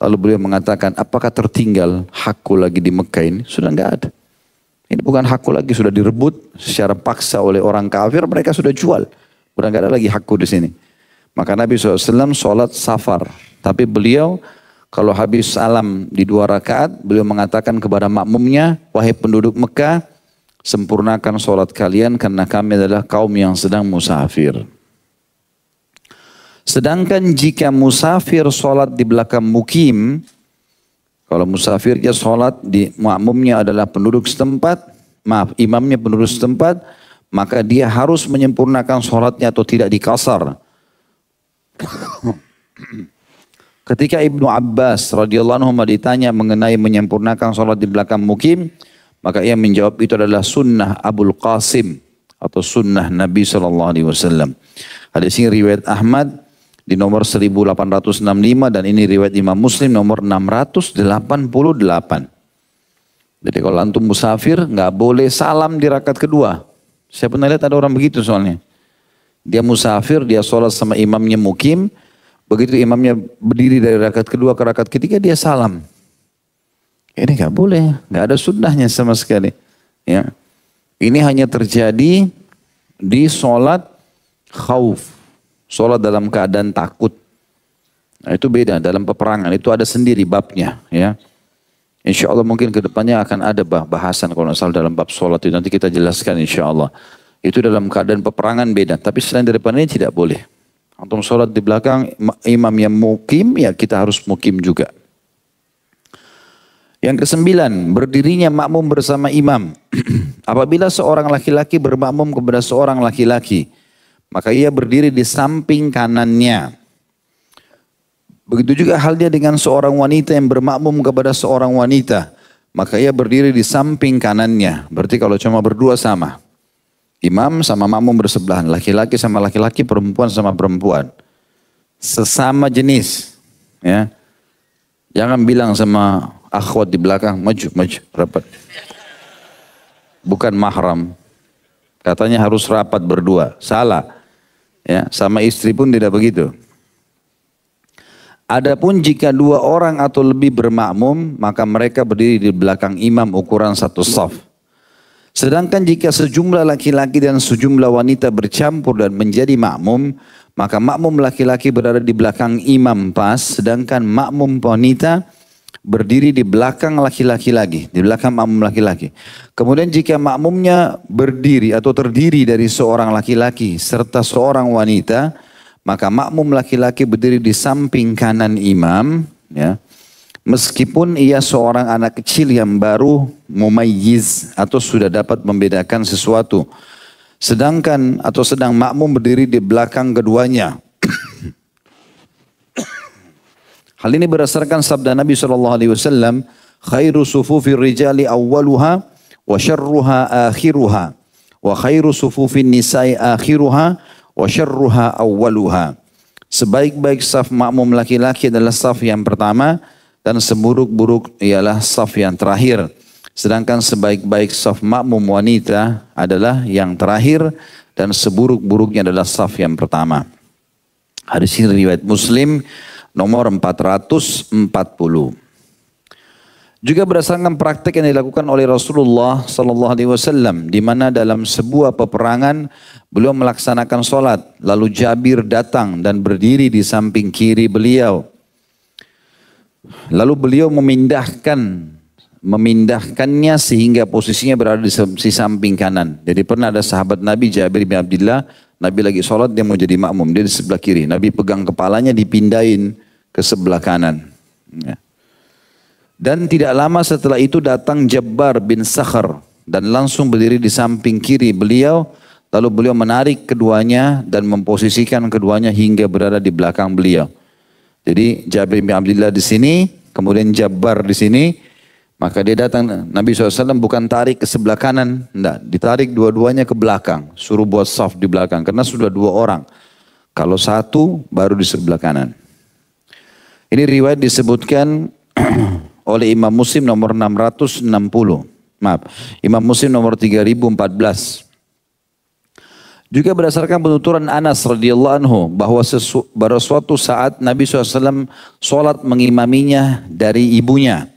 [SPEAKER 1] Lalu beliau mengatakan, "Apakah tertinggal hakku lagi di Mekah ini?" Sudah enggak ada. Ini bukan hakku lagi, sudah direbut secara paksa oleh orang kafir, mereka sudah jual. Udah enggak ada lagi hakku di sini. Maka Nabi SAW sholat safar. Tapi beliau kalau habis salam di 2 rakaat, beliau mengatakan kepada makmumnya, "Wahai penduduk Mekah, sempurnakan sholat kalian karena kami adalah kaum yang sedang musafir." Sedangkan jika musafir sholat di belakang mukim, kalau musafirnya sholat di makmumnya adalah penduduk setempat, imamnya penduduk setempat, maka dia harus menyempurnakan sholatnya atau tidak dikasar. Ketika Ibnu Abbas radhiyallahu anhu ditanya mengenai menyempurnakan sholat di belakang mukim, maka ia menjawab itu adalah sunnah Abul Qasim atau sunnah Nabi SAW. Hadis ini riwayat Ahmad di nomor 1865 dan ini riwayat Imam Muslim nomor 688. Jadi kalau antum musafir nggak boleh salam di rakaat kedua. Saya pernah lihat ada orang begitu soalnya. Dia musafir, dia sholat sama imamnya mukim. Begitu imamnya berdiri dari rakaat kedua ke rakaat ketiga dia salam. Ini nggak boleh, nggak ada sunnahnya sama sekali. Ya, ini hanya terjadi di sholat khauf, sholat dalam keadaan takut. Nah, itu beda dalam peperangan, itu ada sendiri babnya. Ya, insya Allah mungkin kedepannya akan ada bahasan kalau nggak salah dalam bab sholat itu nanti kita jelaskan insya Allah. Itu dalam keadaan peperangan beda, tapi selain daripada ini tidak boleh. Antum sholat di belakang imam yang mukim, ya kita harus mukim juga. Yang ke-9, berdirinya makmum bersama imam. Apabila seorang laki-laki bermakmum kepada seorang laki-laki, maka ia berdiri di samping kanannya. Begitu juga halnya dengan seorang wanita yang bermakmum kepada seorang wanita, maka ia berdiri di samping kanannya. Berarti kalau cuma berdua sama. Imam sama makmum bersebelahan, laki-laki sama laki-laki, perempuan sama perempuan. Sesama jenis. Ya. Jangan bilang sama akhwat di belakang, maju, rapat. Bukan mahram. Katanya harus rapat berdua. Salah. Ya, sama istri pun tidak begitu. Adapun jika 2 orang atau lebih bermakmum, maka mereka berdiri di belakang imam ukuran 1 shaf. Sedangkan jika sejumlah laki-laki dan sejumlah wanita bercampur dan menjadi makmum, Maka makmum laki-laki berada di belakang imam pas, sedangkan makmum wanita berdiri di belakang laki-laki lagi, di belakang makmum laki-laki. Kemudian jika makmumnya berdiri atau terdiri dari seorang laki-laki serta seorang wanita, maka makmum laki-laki berdiri di samping kanan imam, ya. Meskipun ia seorang anak kecil yang baru mumayyiz atau sudah dapat membedakan sesuatu. Sedang makmum berdiri di belakang keduanya. Hal ini berdasarkan sabda Nabi SAW, khairu sufufir rijali awwaluha wa syarruha akhiruha wa khairu sufufin nisa'i akhiruha wa syarruha awwaluha. Sebaik-baik saf makmum laki-laki adalah saf yang pertama dan seburuk-buruk ialah saf yang terakhir. Sedangkan sebaik-baik saf makmum wanita adalah yang terakhir dan seburuk-buruknya adalah saf yang pertama. Hadis ini riwayat Muslim nomor 440. Juga berdasarkan praktek yang dilakukan oleh Rasulullah SAW, di mana dalam sebuah peperangan beliau melaksanakan sholat, lalu Jabir datang dan berdiri di samping kiri beliau. Lalu beliau memindahkannya sehingga posisinya berada di samping kanan. Jadi pernah ada sahabat Nabi Jabir bin Abdullah, Nabi lagi sholat, dia mau jadi makmum, dia di sebelah kiri. Nabi pegang kepalanya, dipindahin ke sebelah kanan. Ya. Dan tidak lama setelah itu datang Jabbar bin Sakhar dan langsung berdiri di samping kiri beliau. Lalu beliau menarik keduanya dan memposisikan keduanya hingga berada di belakang beliau. Jadi Jabir bin Abdullah di sini, kemudian Jabbar di sini, maka dia datang, Nabi SAW bukan tarik ke sebelah kanan, enggak, ditarik dua-duanya ke belakang, suruh buat saf di belakang, karena sudah dua orang. Kalau satu, baru di sebelah kanan. Ini riwayat disebutkan oleh Imam Muslim nomor 660, Imam Muslim nomor 3014. Juga berdasarkan penuturan Anas radhiyallahu anhu bahwa pada suatu saat Nabi SAW sholat mengimaminya dari ibunya,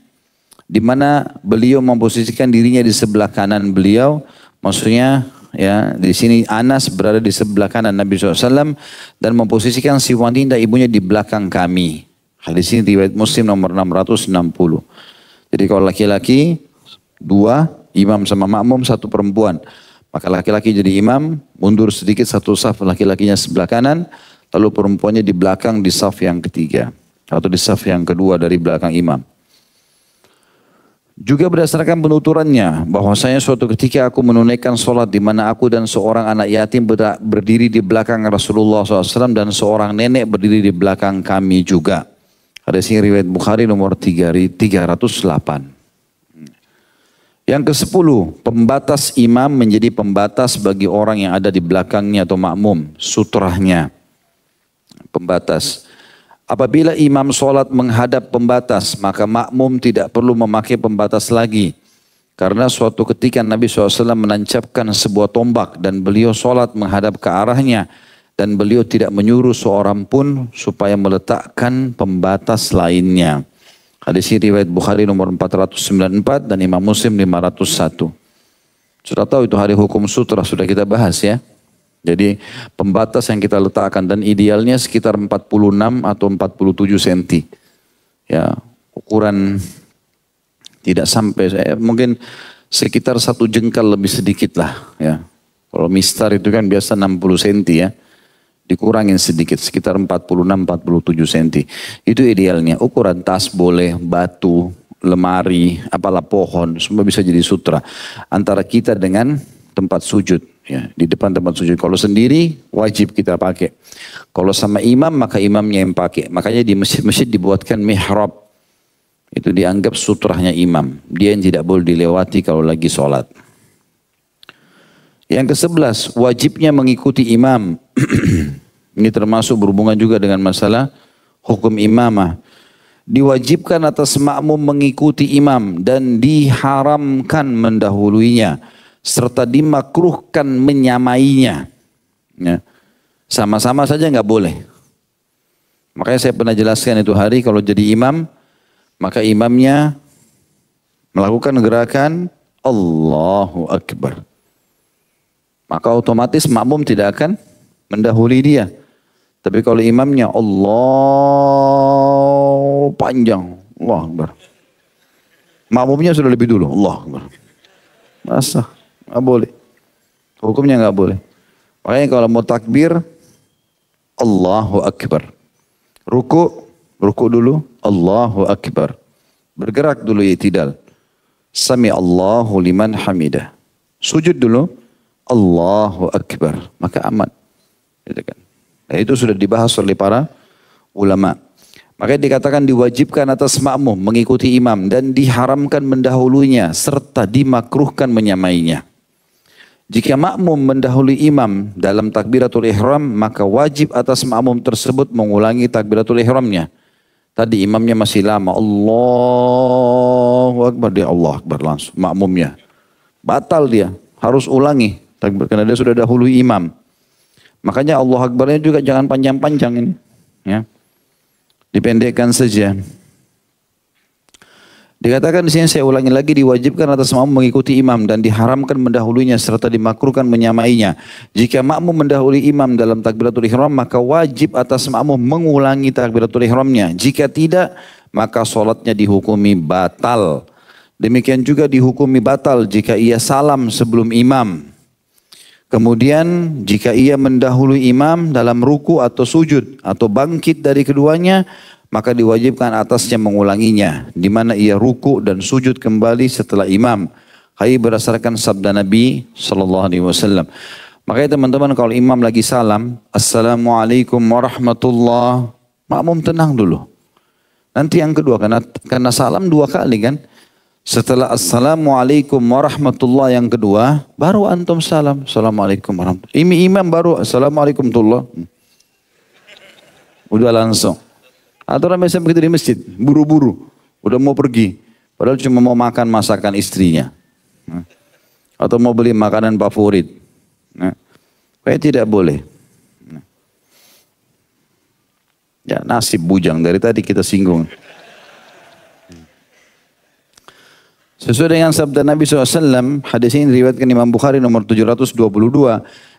[SPEAKER 1] di mana beliau memposisikan dirinya di sebelah kanan beliau, maksudnya ya di sini Anas berada di sebelah kanan Nabi SAW dan memposisikan si wanita ibunya di belakang kami. Hadis ini riwayat Muslim nomor 660. Jadi kalau laki-laki dua, imam sama makmum, satu perempuan. Maka laki-laki jadi imam, mundur sedikit satu saf, laki-lakinya sebelah kanan, lalu perempuannya di belakang di saf yang ketiga. Atau di saf yang kedua dari belakang imam. Juga berdasarkan penuturannya, bahwasanya suatu ketika aku menunaikan sholat di mana aku dan seorang anak yatim berdiri di belakang Rasulullah SAW dan seorang nenek berdiri di belakang kami juga. Ada sini riwayat Bukhari nomor 308. Yang ke-10, pembatas imam menjadi pembatas bagi orang yang ada di belakangnya atau makmum, sutrahnya. Pembatas. Apabila imam sholat menghadap pembatas, maka makmum tidak perlu memakai pembatas lagi. Karena suatu ketika Nabi SAW menancapkan sebuah tombak dan beliau sholat menghadap ke arahnya. Dan beliau tidak menyuruh seorang pun supaya meletakkan pembatas lainnya. Hadis ini riwayat Bukhari nomor 494 dan Imam Muslim 501. Sudah tahu itu hari hukum sutra, sudah kita bahas ya. Jadi pembatas yang kita letakkan dan idealnya sekitar 46 atau 47 cm. Ya, ukuran tidak sampai, mungkin sekitar 1 jengkal lebih sedikit lah ya. Kalau mistar itu kan biasa 60 cm ya. Dikurangin sedikit, sekitar 46-47 cm. Itu idealnya. Ukuran tas boleh, batu, lemari, apalah pohon, semua bisa jadi sutra. Antara kita dengan tempat sujud. Ya, di depan tempat sujud. Kalau sendiri, wajib kita pakai. Kalau sama imam, maka imamnya yang pakai. Makanya di masjid-masjid dibuatkan mihrab. Itu dianggap sutrahnya imam. Dia yang tidak boleh dilewati kalau lagi sholat. Yang ke-11, wajibnya mengikuti imam. Ini termasuk berhubungan juga dengan masalah hukum imamah. Diwajibkan atas makmum mengikuti imam dan diharamkan mendahuluinya. Serta dimakruhkan menyamainya. Ya. Sama-sama saja nggak boleh. Makanya saya pernah jelaskan itu hari kalau jadi imam, maka imamnya melakukan gerakan Allahu Akbar. Maka otomatis makmum tidak akan mendahului dia. Tapi kalau imamnya Allah panjang, Allah Akbar. Makmumnya sudah lebih dulu, Allah Akbar. Masa? Nggak boleh. Hukumnya nggak boleh. Makanya kalau mau takbir, Allahu Akbar. Ruku dulu, Allahu Akbar. Bergerak dulu i'tidal. Sami Allahu liman hamidah. Sujud dulu, Allahu Akbar. Maka aman. Gitu kan. Nah, itu sudah dibahas oleh para ulama. Makanya dikatakan diwajibkan atas makmum mengikuti imam dan diharamkan mendahulunya serta dimakruhkan menyamainya. Jika makmum mendahului imam dalam takbiratul ihram, maka wajib atas makmum tersebut mengulangi takbiratul ihramnya. Tadi imamnya masih lama, Allahu Akbar, dia Allah Akbar langsung makmumnya. Batal dia, harus ulangi takbir karena dia sudah dahului imam. Makanya Allah Akbarnya juga jangan panjang-panjang ini. Ya. Dipendekkan saja. Dikatakan di sini saya ulangi lagi diwajibkan atas makmum mengikuti imam dan diharamkan mendahulunya serta dimakruhkan menyamainya. Jika makmum mendahului imam dalam takbiratul ihram maka wajib atas makmum mengulangi takbiratul ihramnya. Jika tidak maka solatnya dihukumi batal. Demikian juga dihukumi batal jika ia salam sebelum imam. Kemudian jika ia mendahului imam dalam ruku atau sujud atau bangkit dari keduanya, maka diwajibkan atasnya mengulanginya, di mana ia ruku dan sujud kembali setelah imam. Hai berdasarkan sabda Nabi SAW. Makanya teman-teman kalau imam lagi salam, Assalamualaikum warahmatullah, makmum tenang dulu. Nanti yang kedua, karena salam dua kali kan. Setelah Assalamualaikum warahmatullah yang kedua, baru antum salam. Assalamualaikum warahmatullah. Imam baru Assalamualaikum warahmatullah. Udah langsung. Atau orang biasa begitu di masjid, buru-buru. Udah mau pergi. Padahal cuma mau makan masakan istrinya. Atau mau beli makanan favorit. Kayak tidak boleh. Ya nasib bujang dari tadi kita singgung. Sesuai dengan sabda Nabi SAW, hadis ini diriwayatkan Imam Bukhari nomor 722.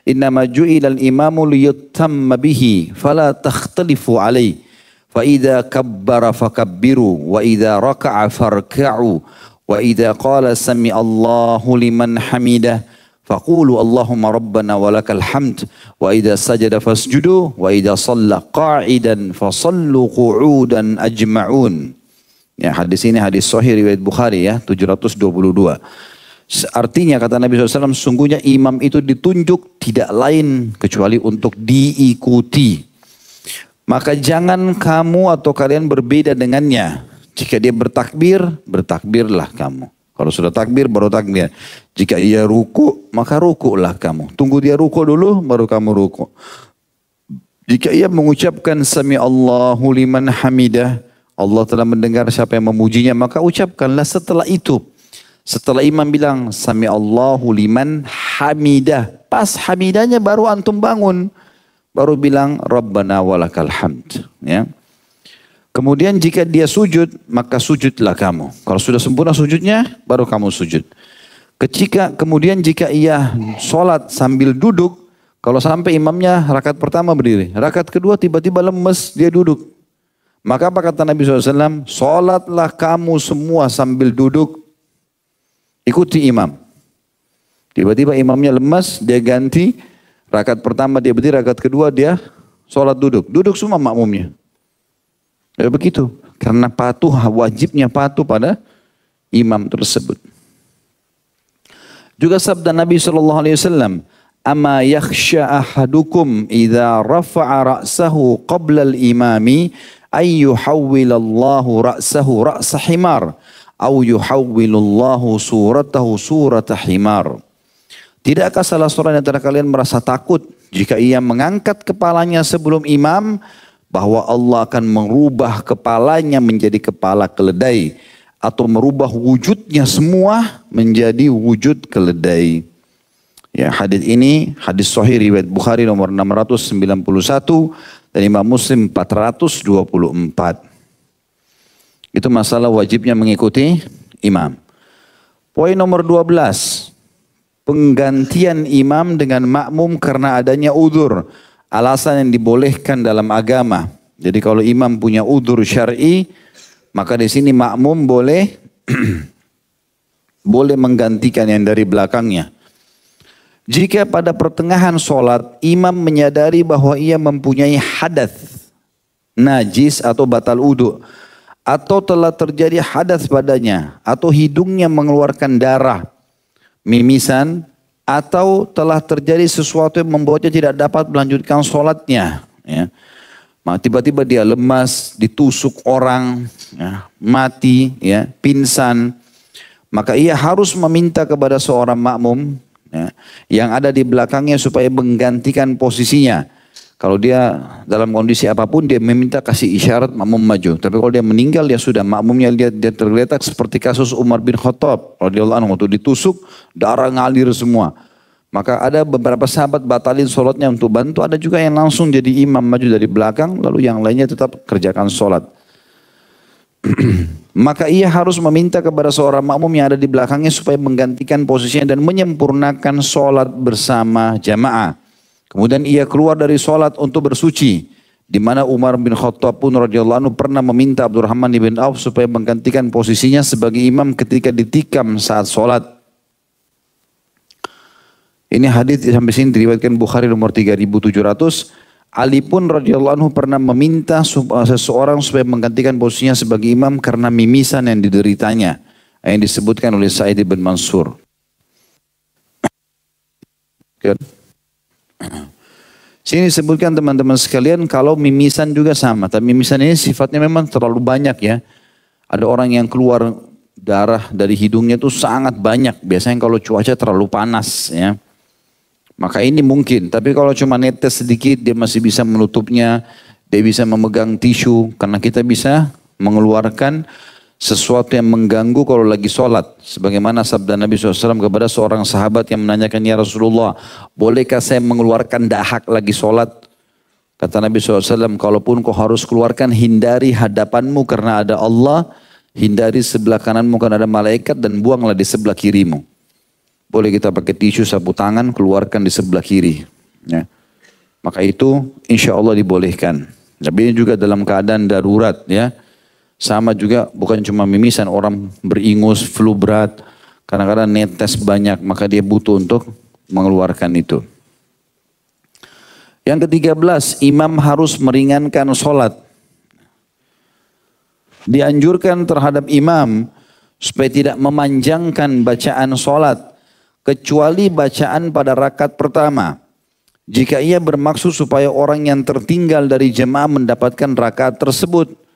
[SPEAKER 1] Innama ju'ilal imamu liyutamma bihi, fala takhtalifu alaih. Fa idza kabbara fakabbiru, wa idza raka'a farka'u, wa idza qala sami Allahu liman hamidah, faqulu Allahumma rabbana walakal hamd, wa idza sajada fasjudu, wa idza shalla qa'idan fasallu qu'udan ajma'un. Ya, hadis ini hadis sahih riwayat Bukhari ya, 722. Artinya kata Nabi SAW, sungguhnya imam itu ditunjuk tidak lain kecuali untuk diikuti. Maka jangan kamu atau kalian berbeda dengannya. Jika dia bertakbir, bertakbirlah kamu. Kalau sudah takbir, baru takbir. Jika ia ruku, maka rukulah kamu. Tunggu dia ruku dulu, baru kamu ruku. Jika ia mengucapkan Sami Allahu liman hamidah, Allah telah mendengar siapa yang memujinya, maka ucapkanlah setelah itu. Setelah imam bilang, Sami Allahu liman hamidah. Pas hamidahnya baru antum bangun. Baru bilang, Rabbana walakal hamd. Ya. Kemudian jika dia sujud, maka sujudlah kamu. Kalau sudah sempurna sujudnya, baru kamu sujud. Kemudian jika ia sholat sambil duduk, kalau sampai imamnya rakaat pertama berdiri, rakaat kedua tiba-tiba lemes, dia duduk. Maka apa kata Nabi SAW? Sholatlah kamu semua sambil duduk. Ikuti imam. Tiba-tiba imamnya lemas, dia ganti. Rakaat pertama dia berdiri, rakaat kedua dia sholat duduk. Duduk semua makmumnya. Ya begitu. Karena patuh, wajibnya patuh pada imam tersebut. Juga sabda Nabi SAW. Ama yakhsha ahadukum idha rafa'a ra'sahu qabla al-imami ayyuhawwilallahu ra'sahu ra'sa himar au yuhawwilullahu suratahu surata himar. Tidakkah salah seorang antara kalian merasa takut jika ia mengangkat kepalanya sebelum imam bahwa Allah akan merubah kepalanya menjadi kepala keledai atau merubah wujudnya semua menjadi wujud keledai. Ya, hadis ini hadis sahih riwayat Bukhari nomor 691 dan Imam Muslim 424. Itu masalah wajibnya mengikuti imam. Poin nomor 12. Penggantian imam dengan makmum karena adanya udzur. alasan yang dibolehkan dalam agama. Jadi kalau imam punya udzur syar'i, maka di sini makmum boleh boleh menggantikan yang dari belakangnya. Jika pada pertengahan solat imam menyadari bahwa ia mempunyai hadath, najis atau batal wudu, atau telah terjadi hadas padanya, atau hidungnya mengeluarkan darah, mimisan, atau telah terjadi sesuatu yang membuatnya tidak dapat melanjutkan solatnya, ya. Tiba-tiba dia lemas, ditusuk orang, ya, mati, ya, pingsan, maka ia harus meminta kepada seorang makmum, ya, yang ada di belakangnya supaya menggantikan posisinya. Kalau dia dalam kondisi apapun dia meminta kasih isyarat makmum maju. Tapi kalau dia meninggal ya sudah, makmumnya dia tergeletak seperti kasus Umar bin Khattab radhiyallahu anhu waktu ditusuk darah ngalir semua. Maka ada beberapa sahabat batalin sholatnya untuk bantu, ada juga yang langsung jadi imam maju dari belakang, lalu yang lainnya tetap kerjakan sholat. Maka ia harus meminta kepada seorang makmum yang ada di belakangnya supaya menggantikan posisinya dan menyempurnakan sholat bersama jamaah. Kemudian ia keluar dari sholat untuk bersuci. Di mana Umar bin Khattab pun radhiyallahu anhu pernah meminta Abdurrahman bin Auf supaya menggantikan posisinya sebagai imam ketika ditikam saat sholat. Ini hadis sampai sini diriwayatkan Bukhari nomor 3700. Ali pun radhiyallahu anhu pernah meminta seseorang supaya menggantikan posisinya sebagai imam karena mimisan yang dideritanya, yang disebutkan oleh Sa'id bin Mansur. Sini disebutkan teman-teman sekalian kalau mimisan juga sama, tapi mimisan ini sifatnya memang terlalu banyak ya. Ada orang yang keluar darah dari hidungnya itu sangat banyak, biasanya kalau cuaca terlalu panas ya. Maka ini mungkin, tapi kalau cuma netes sedikit dia masih bisa menutupnya, dia bisa memegang tisu karena kita bisa mengeluarkan sesuatu yang mengganggu kalau lagi sholat. Sebagaimana sabda Nabi SAW kepada seorang sahabat yang menanyakan, ya Rasulullah, bolehkah saya mengeluarkan dahak lagi sholat? Kata Nabi SAW, kalaupun kau harus keluarkan, hindari hadapanmu karena ada Allah, hindari sebelah kananmu karena ada malaikat, dan buanglah di sebelah kirimu. Boleh kita pakai tisu, sapu tangan, keluarkan di sebelah kiri. Ya. Maka itu insya Allah dibolehkan. Tapi ini juga dalam keadaan darurat ya. Sama juga bukan cuma mimisan, orang beringus, flu berat, kadang-kadang netes banyak, maka dia butuh untuk mengeluarkan itu. Yang ke-13, imam harus meringankan sholat. Dianjurkan terhadap imam supaya tidak memanjangkan bacaan sholat, kecuali bacaan pada rakaat pertama. Jika ia bermaksud supaya orang yang tertinggal dari jemaah mendapatkan rakaat tersebut.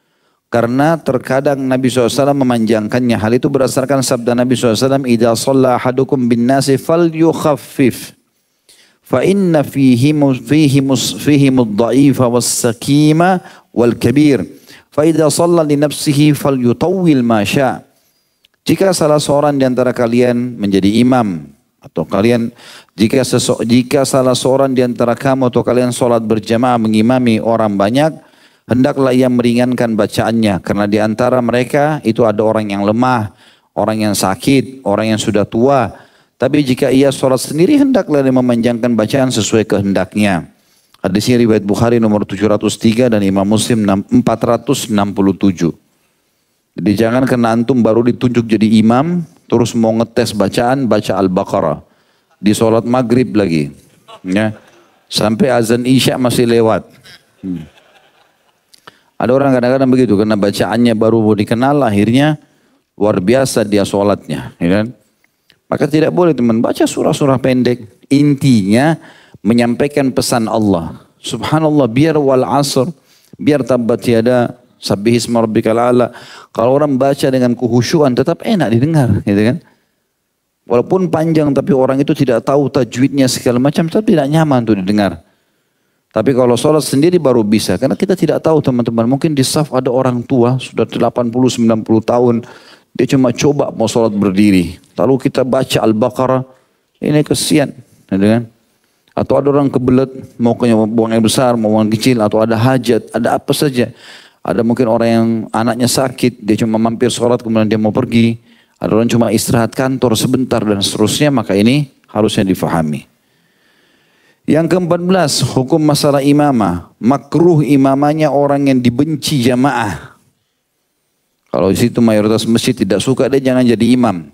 [SPEAKER 1] Karena terkadang Nabi SAW memanjangkannya. Hal itu berdasarkan sabda Nabi SAW, "Idza shalla ahadukum bin nasi falyukhaffif. Fa inna fihim ad-dha'ifa was-sakima wal-kabir. Fa idza shalla li nafsihi falyutawwil ma syaa." Jika salah seorang di antara kalian menjadi imam, atau kalian jika salah seorang di antara kamu atau kalian sholat berjamaah mengimami orang banyak, hendaklah ia meringankan bacaannya, karena di antara mereka itu ada orang yang lemah, orang yang sakit, orang yang sudah tua. Tapi jika ia sholat sendiri, hendaklah dia memanjangkan bacaan sesuai kehendaknya. Hadis ini riwayat Bukhari nomor 703 dan Imam Muslim 467. Jadi jangan karena antum baru ditunjuk jadi imam, terus mau ngetes bacaan, baca Al-Baqarah. Di sholat maghrib lagi. Ya. Sampai azan Isya masih lewat. Ada orang kadang-kadang begitu, karena bacaannya baru dikenal, akhirnya luar biasa dia sholatnya. Ya kan? Maka tidak boleh teman, baca surah-surah pendek. Intinya menyampaikan pesan Allah. Subhanallah, biar wal asr, biar tabbat yada, sabbihisma rabbikal a'la. Kalau orang baca dengan kekhusyuan tetap enak didengar, gitu kan? Walaupun panjang tapi orang itu tidak tahu tajwidnya segala macam, tetap tidak nyaman untuk didengar. Tapi kalau sholat sendiri baru bisa, karena kita tidak tahu teman-teman, mungkin di saf ada orang tua sudah 80-90 tahun, dia cuma coba mau sholat berdiri. Lalu kita baca Al-Baqarah, ini kesian, gitu kan? Atau ada orang kebelet, mau buang air besar, mau buang kecil, atau ada hajat, ada apa saja. Ada mungkin orang yang anaknya sakit, dia cuma mampir sholat kemudian dia mau pergi. Ada orang cuma istirahat kantor sebentar dan seterusnya, maka ini harusnya difahami. Yang ke-14, hukum masalah imamah. Makruh imamahnya orang yang dibenci jamaah. Kalau di situ mayoritas masjid tidak suka, dia jangan jadi imam.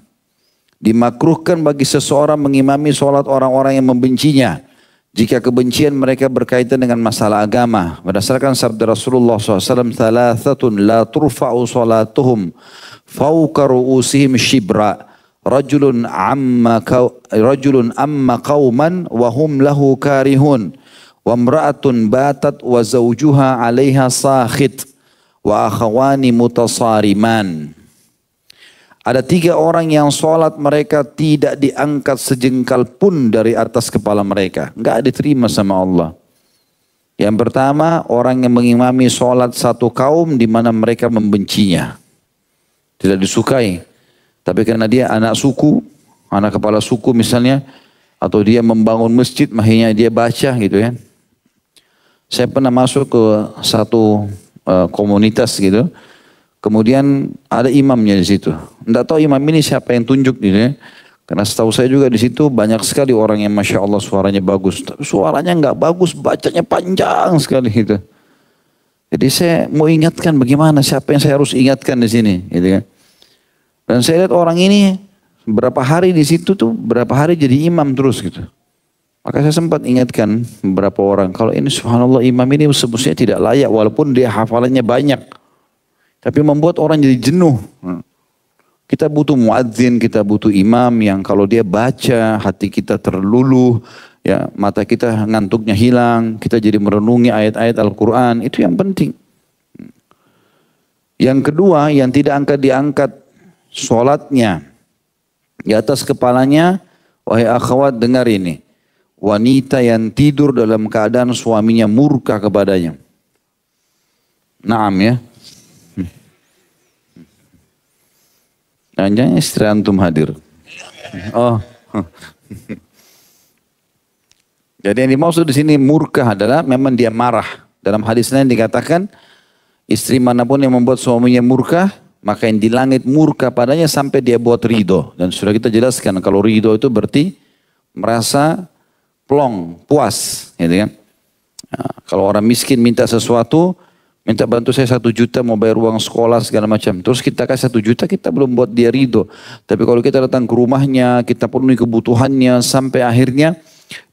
[SPEAKER 1] Dimakruhkan bagi seseorang mengimami sholat orang-orang yang membencinya. Jika kebencian mereka berkaitan dengan masalah agama. Berdasarkan sabda Rasulullah SAW, Thalathatun la turfa'u sholatuhum fawqa ru'usihim shibra. Rajulun amma qauman wa hum lahu karihun. Wa imra'atun batat wa zawjuha 'alaiha sakhit. Wa akhawani mutasariman. Ada 3 orang yang sholat mereka tidak diangkat sejengkal pun dari atas kepala mereka. Enggak diterima sama Allah. Yang pertama, orang yang mengimami sholat satu kaum di mana mereka membencinya. Tidak disukai. Tapi karena dia anak suku, anak kepala suku misalnya, atau dia membangun masjid, makanya dia baca gitu ya. Saya pernah masuk ke satu komunitas gitu. Kemudian ada imamnya di situ. Tidak tahu imam ini siapa yang tunjuk gitu ya. Karena setahu saya juga di situ banyak sekali orang yang masya Allah suaranya bagus. Tapi suaranya nggak bagus, bacanya panjang sekali gitu. Jadi saya mau ingatkan bagaimana siapa yang saya harus ingatkan di sini, gitu kan. Dan saya lihat orang ini berapa hari di situ tuh, berapa hari jadi imam terus gitu. Maka saya sempat ingatkan beberapa orang, kalau ini subhanallah imam ini sebetulnya tidak layak walaupun dia hafalannya banyak. Tapi membuat orang jadi jenuh. Kita butuh muadzin, kita butuh imam yang kalau dia baca hati kita terluluh, ya mata kita ngantuknya hilang, kita jadi merenungi ayat-ayat Al-Quran, itu yang penting. Yang kedua, yang tidak diangkat sholatnya di atas kepalanya, wahai akhwat dengar ini, wanita yang tidur dalam keadaan suaminya murka kepadanya. Naam ya. Jangan istri antum hadir. Oh. Jadi yang dimaksud di sini murka adalah memang dia marah. Dalam hadis lain dikatakan istri manapun yang membuat suaminya murka, maka yang di langit murka padanya sampai dia buat ridho. Dan sudah kita jelaskan kalau ridho itu berarti merasa plong, puas, gitu kan? Nah, kalau orang miskin minta sesuatu, minta bantu saya 1 juta mau bayar uang sekolah segala macam. Terus kita kasih 1 juta, kita belum buat dia ridho. Tapi kalau kita datang ke rumahnya, kita penuhi kebutuhannya sampai akhirnya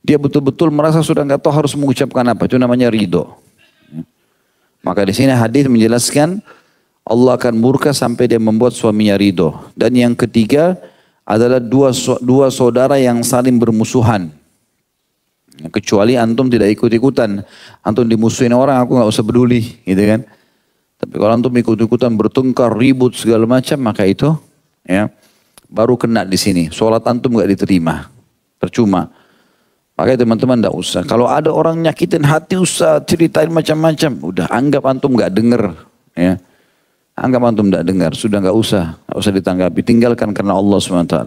[SPEAKER 1] dia betul-betul merasa sudah nggak tahu harus mengucapkan apa. Itu namanya ridho. Maka di sini hadis menjelaskan Allah akan murka sampai dia membuat suaminya ridho. Dan yang ketiga adalah dua saudara yang saling bermusuhan. Kecuali antum tidak ikut-ikutan. Antum dimusuhin orang, aku nggak usah peduli, gitu kan. Tapi kalau antum ikut-ikutan bertengkar, ribut segala macam, maka itu ya baru kena di sini. Sholat antum nggak diterima, percuma. Makanya teman-teman nggak usah. Kalau ada orang nyakitin hati, usah ceritain macam-macam. Udah anggap antum nggak denger, ya. Anggap antum nggak dengar, sudah nggak usah ditanggapi. Tinggalkan karena Allah SWT.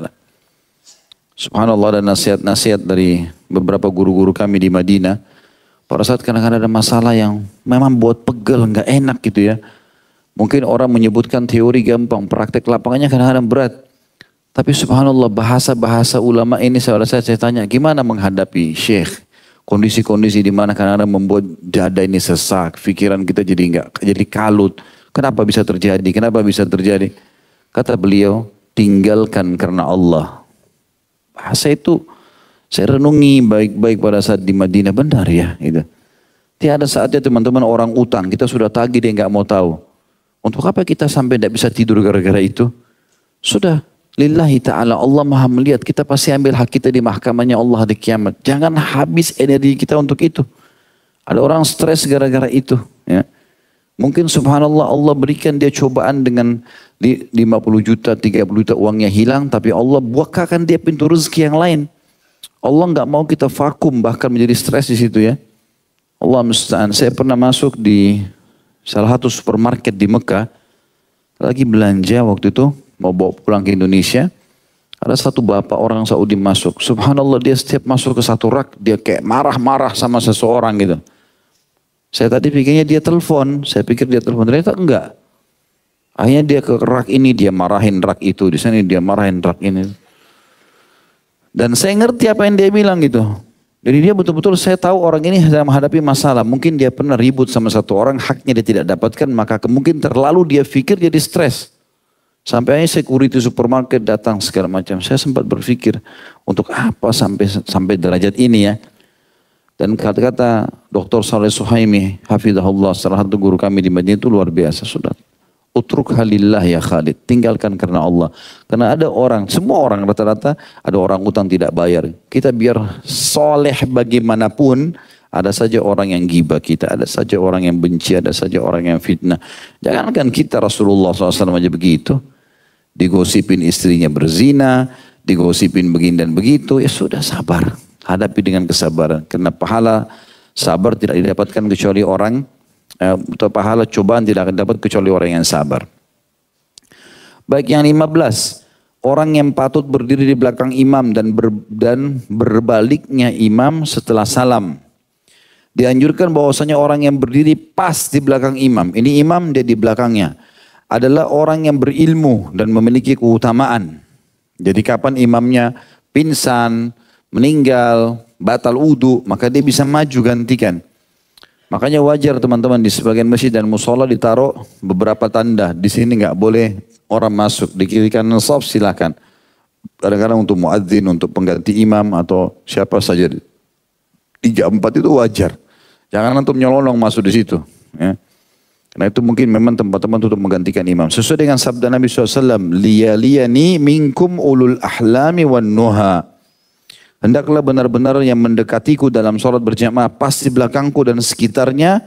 [SPEAKER 1] Subhanallah, ada nasihat-nasihat dari beberapa guru-guru kami di Madinah. Pada saat kadang-kadang ada masalah yang memang buat pegel, nggak enak gitu ya. Mungkin orang menyebutkan teori gampang, praktek lapangannya kadang-kadang berat. Tapi subhanallah bahasa-bahasa ulama ini saya tanya, gimana menghadapi Syekh? Kondisi-kondisi di mana kadang-kadang membuat dada ini sesak, pikiran kita jadi kalut. Kenapa bisa terjadi? Kenapa bisa terjadi? Kata beliau, tinggalkan karena Allah. Bahasa itu saya renungi baik-baik pada saat di Madinah, benar ya. Gitu. Tiada saatnya teman-teman orang utang, kita sudah tagih dia nggak mau tahu. Untuk apa kita sampai tidak bisa tidur gara-gara itu? Sudah, lillahi ta'ala, Allah maha melihat, kita pasti ambil hak kita di mahkamahnya Allah di kiamat. Jangan habis energi kita untuk itu. Ada orang stres gara-gara itu. Ya. Mungkin subhanallah Allah berikan dia cobaan dengan 50 juta, 30 juta uangnya hilang. Tapi Allah bukakan dia pintu rezeki yang lain. Allah nggak mau kita vakum bahkan menjadi stres di situ ya. Allah musta'an. Saya pernah masuk di salah satu supermarket di Mekah. Lagi belanja waktu itu. Mau bawa pulang ke Indonesia. Ada satu bapak orang Saudi masuk. Subhanallah dia setiap masuk ke satu rak. Dia kayak marah-marah sama seseorang gitu. Saya tadi pikirnya dia telepon, saya pikir dia telepon, ternyata enggak. Akhirnya dia ke rak ini, dia marahin rak itu, di sini dia marahin rak ini. Dan saya ngerti apa yang dia bilang gitu. Jadi dia betul-betul saya tahu orang ini sedang menghadapi masalah. Mungkin dia pernah ribut sama satu orang, haknya dia tidak dapatkan, maka mungkin terlalu dia pikir jadi stres. Sampai akhirnya security supermarket datang segala macam. Saya sempat berpikir untuk apa sampai derajat ini ya. Dan kata-kata Dr. Saleh Suhaimi, hafizahullah, salah satu guru kami di Madinah itu luar biasa. Sudah, utruk halillah ya Khalid, tinggalkan karena Allah. Karena ada orang, semua orang rata-rata ada orang utang tidak bayar. Kita biar soleh bagaimanapun, ada saja orang yang ghibah kita, ada saja orang yang benci, ada saja orang yang fitnah. Jangankan kita, Rasulullah SAW aja begitu. Digosipin istrinya berzina, digosipin begini dan begitu, ya sudah sabar. Hadapi dengan kesabaran. Karena pahala sabar tidak didapatkan kecuali orang, atau pahala cobaan tidak akan dapat kecuali orang yang sabar. Baik, yang 15. Orang yang patut berdiri di belakang imam dan berbaliknya imam setelah salam. Dianjurkan bahwasanya orang yang berdiri pas di belakang imam, ini imam dia di belakangnya, adalah orang yang berilmu dan memiliki keutamaan. Jadi kapan imamnya pingsan, meninggal, batal wudu, maka dia bisa maju gantikan. Makanya wajar teman-teman di sebagian masjid dan musola ditaruh beberapa tanda. Di sini nggak boleh orang masuk, di kiri kanan shaf silakan. Kadang-kadang untuk muadzin, untuk pengganti imam atau siapa saja. 3-4 itu wajar. Jangan antum nyelonong masuk di situ. Ya. Karena itu mungkin memang tempat-tempat untuk menggantikan imam. Sesuai dengan sabda Nabi SAW, liyaliyani minkum ulul ahlami wan nuha. Hendaklah benar-benar yang mendekatiku dalam sholat berjamaah pas di belakangku dan sekitarnya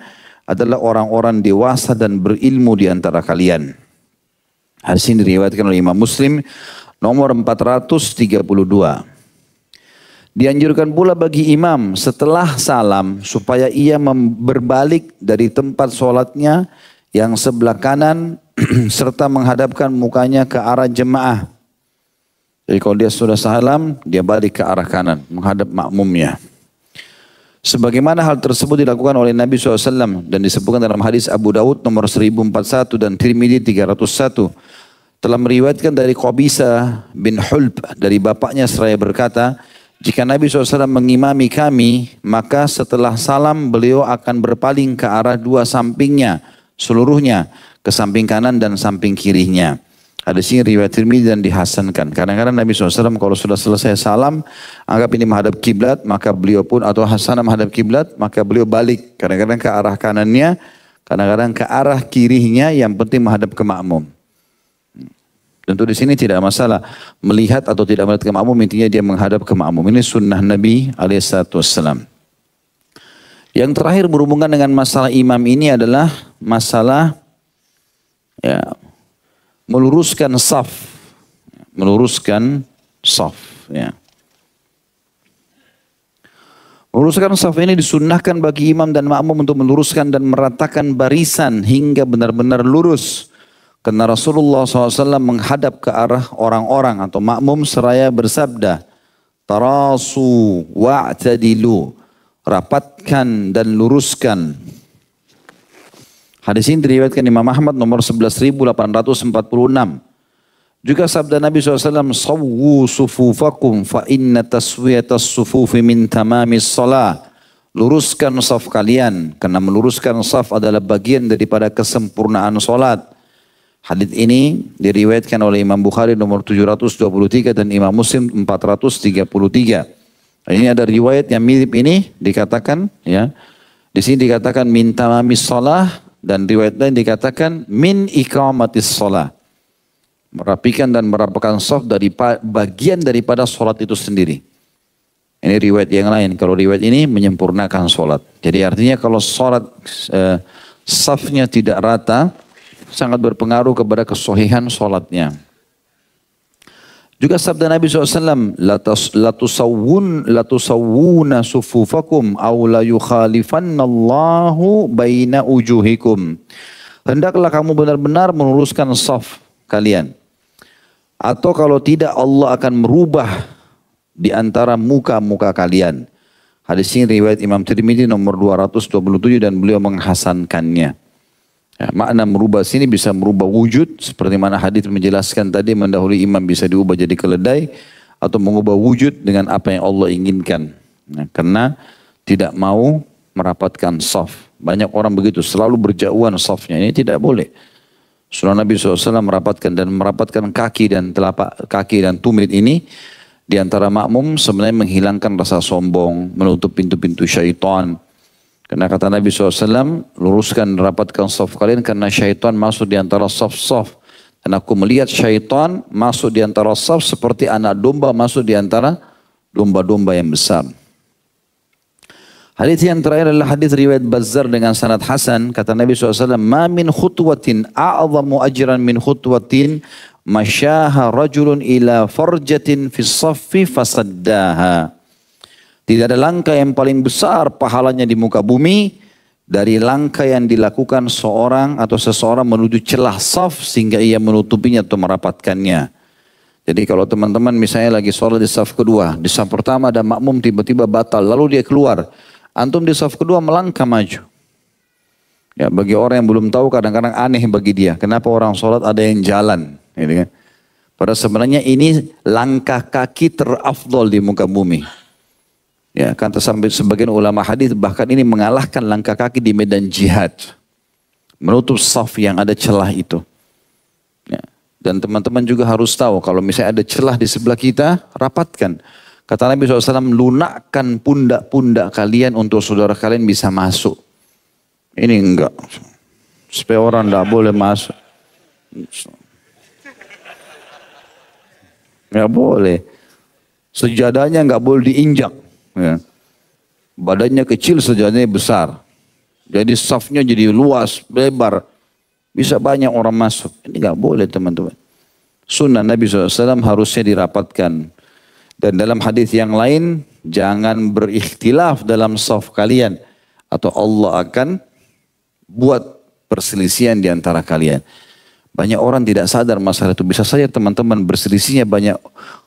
[SPEAKER 1] adalah orang-orang dewasa dan berilmu di antara kalian. Hadis ini diriwayatkan oleh Imam Muslim nomor 432. Dianjurkan pula bagi imam setelah salam supaya ia berbalik dari tempat sholatnya yang sebelah kanan serta menghadapkan mukanya ke arah jemaah. Jadi kalau dia sudah salam, dia balik ke arah kanan, menghadap makmumnya. Sebagaimana hal tersebut dilakukan oleh Nabi SAW dan disebutkan dalam hadis Abu Dawud nomor 1041 dan Tirmidzi 301. Telah meriwayatkan dari Qabisa bin Hulb dari bapaknya seraya berkata, jika Nabi SAW mengimami kami, maka setelah salam beliau akan berpaling ke arah dua sampingnya, seluruhnya, ke samping kanan dan samping kirinya. Hadis ini riwayat Tirmidzi dan dihasankan. Kadang-kadang Nabi SAW kalau sudah selesai salam, anggap ini menghadap kiblat, maka beliau pun atau Hasan menghadap kiblat, maka beliau balik. Kadang-kadang ke arah kanannya, kadang-kadang ke arah kirinya, yang penting menghadap ke makmum. Tentu di sini tidak masalah melihat atau tidak melihat ke makmum, intinya dia menghadap ke makmum. Ini sunnah Nabi SAW. Yang terakhir berhubungan dengan masalah imam ini adalah masalah meluruskan saf. Meluruskan saf. Ya. Meluruskan saf ini disunnahkan bagi imam dan makmum untuk meluruskan dan meratakan barisan hingga benar-benar lurus. Karena Rasulullah SAW menghadap ke arah orang-orang atau makmum seraya bersabda, tarasu wa'tadilu, rapatkan dan luruskan. Hadis ini diriwayatkan Imam Ahmad nomor 11.846. Juga sabda Nabi SAW, sawwu sufufakum fa inna taswiyatas sufufi min tamamis salah. Luruskan saf kalian, karena meluruskan saf adalah bagian daripada kesempurnaan solat. Hadis ini diriwayatkan oleh Imam Bukhari nomor 723 dan Imam Muslim 433. Ini ada riwayat yang mirip ini dikatakan ya. Di sini dikatakan min tamamis shalah dan riwayat lain dikatakan min iqamatis shalah. Merapikan dan merapatkan shaf dari bagian daripada salat itu sendiri. Ini riwayat yang lain. Kalau riwayat ini menyempurnakan salat. Jadi artinya kalau salat safnya tidak rata, sangat berpengaruh kepada kesohihan sholatnya. Juga sabda Nabi SAW, latusawwuna sufufakum aw la yukhalifannallahu baina ujuhikum. Hendaklah kamu benar-benar meluruskan saf kalian. Atau kalau tidak Allah akan merubah di antara muka-muka kalian. Hadis ini riwayat Imam Tirmidzi nomor 227 dan beliau menghasankannya. Ya, makna merubah sini bisa merubah wujud seperti mana hadis menjelaskan tadi, mendahului imam bisa diubah jadi keledai atau mengubah wujud dengan apa yang Allah inginkan. Nah, karena tidak mau merapatkan saf. Banyak orang begitu, selalu berjauhan safnya. Ini tidak boleh. Sunnah Nabi SAW merapatkan kaki dan telapak kaki dan tumit ini di antara makmum sebenarnya menghilangkan rasa sombong, menutup pintu-pintu syaitan. Karena kata Nabi SAW, luruskan rapatkan saf kalian karena syaitan masuk di antara saf-saf. Dan aku melihat syaitan masuk di antara saf seperti anak domba masuk di antara domba-domba yang besar. Hadis yang terakhir adalah hadis riwayat Bazzar dengan sanad hasan. Kata Nabi SAW, "Ma min khutwatin a'zamu ajran min khutwatin masyaha rajulun ila farjatin fis saffi fasaddaha." Tidak ada langkah yang paling besar pahalanya di muka bumi dari langkah yang dilakukan seorang atau seseorang menuju celah saf sehingga ia menutupinya atau merapatkannya. Jadi kalau teman-teman misalnya lagi sholat di saf kedua, di saf pertama ada makmum tiba-tiba batal, lalu dia keluar. Antum di saf kedua melangkah maju. Ya, bagi orang yang belum tahu kadang-kadang aneh bagi dia. Kenapa orang sholat ada yang jalan? Gitu kan? Padahal sebenarnya ini langkah kaki terafdol di muka bumi. Ya, kata sampai sebagian ulama hadis bahkan ini mengalahkan langkah kaki di medan jihad. Menutup saf yang ada celah itu. Ya. Dan teman-teman juga harus tahu kalau misalnya ada celah di sebelah kita, rapatkan. Kata Nabi SAW, lunakkan pundak-pundak kalian untuk saudara kalian bisa masuk. Ini enggak. Supaya orang enggak boleh masuk. Enggak boleh. Sejadahnya enggak boleh diinjak. Ya. Badannya kecil, sejadahnya besar. Jadi safnya jadi luas, lebar. Bisa banyak orang masuk. Ini enggak boleh teman-teman. Sunnah Nabi SAW harusnya dirapatkan. Dan dalam hadis yang lain, jangan berikhtilaf dalam saf kalian. Atau Allah akan buat perselisihan di antara kalian. Banyak orang tidak sadar masalah itu. Bisa saja teman-teman berselisihnya banyak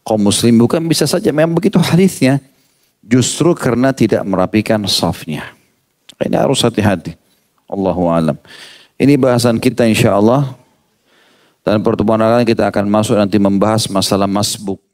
[SPEAKER 1] kaum muslim. Bukan bisa saja, memang begitu hadisnya. Justru karena tidak merapikan safnya. Ini harus hati-hati. Allahu a'lam. Ini bahasan kita insya Allah. Dan pertemuan akan kita akan masuk nanti membahas masalah masbuk.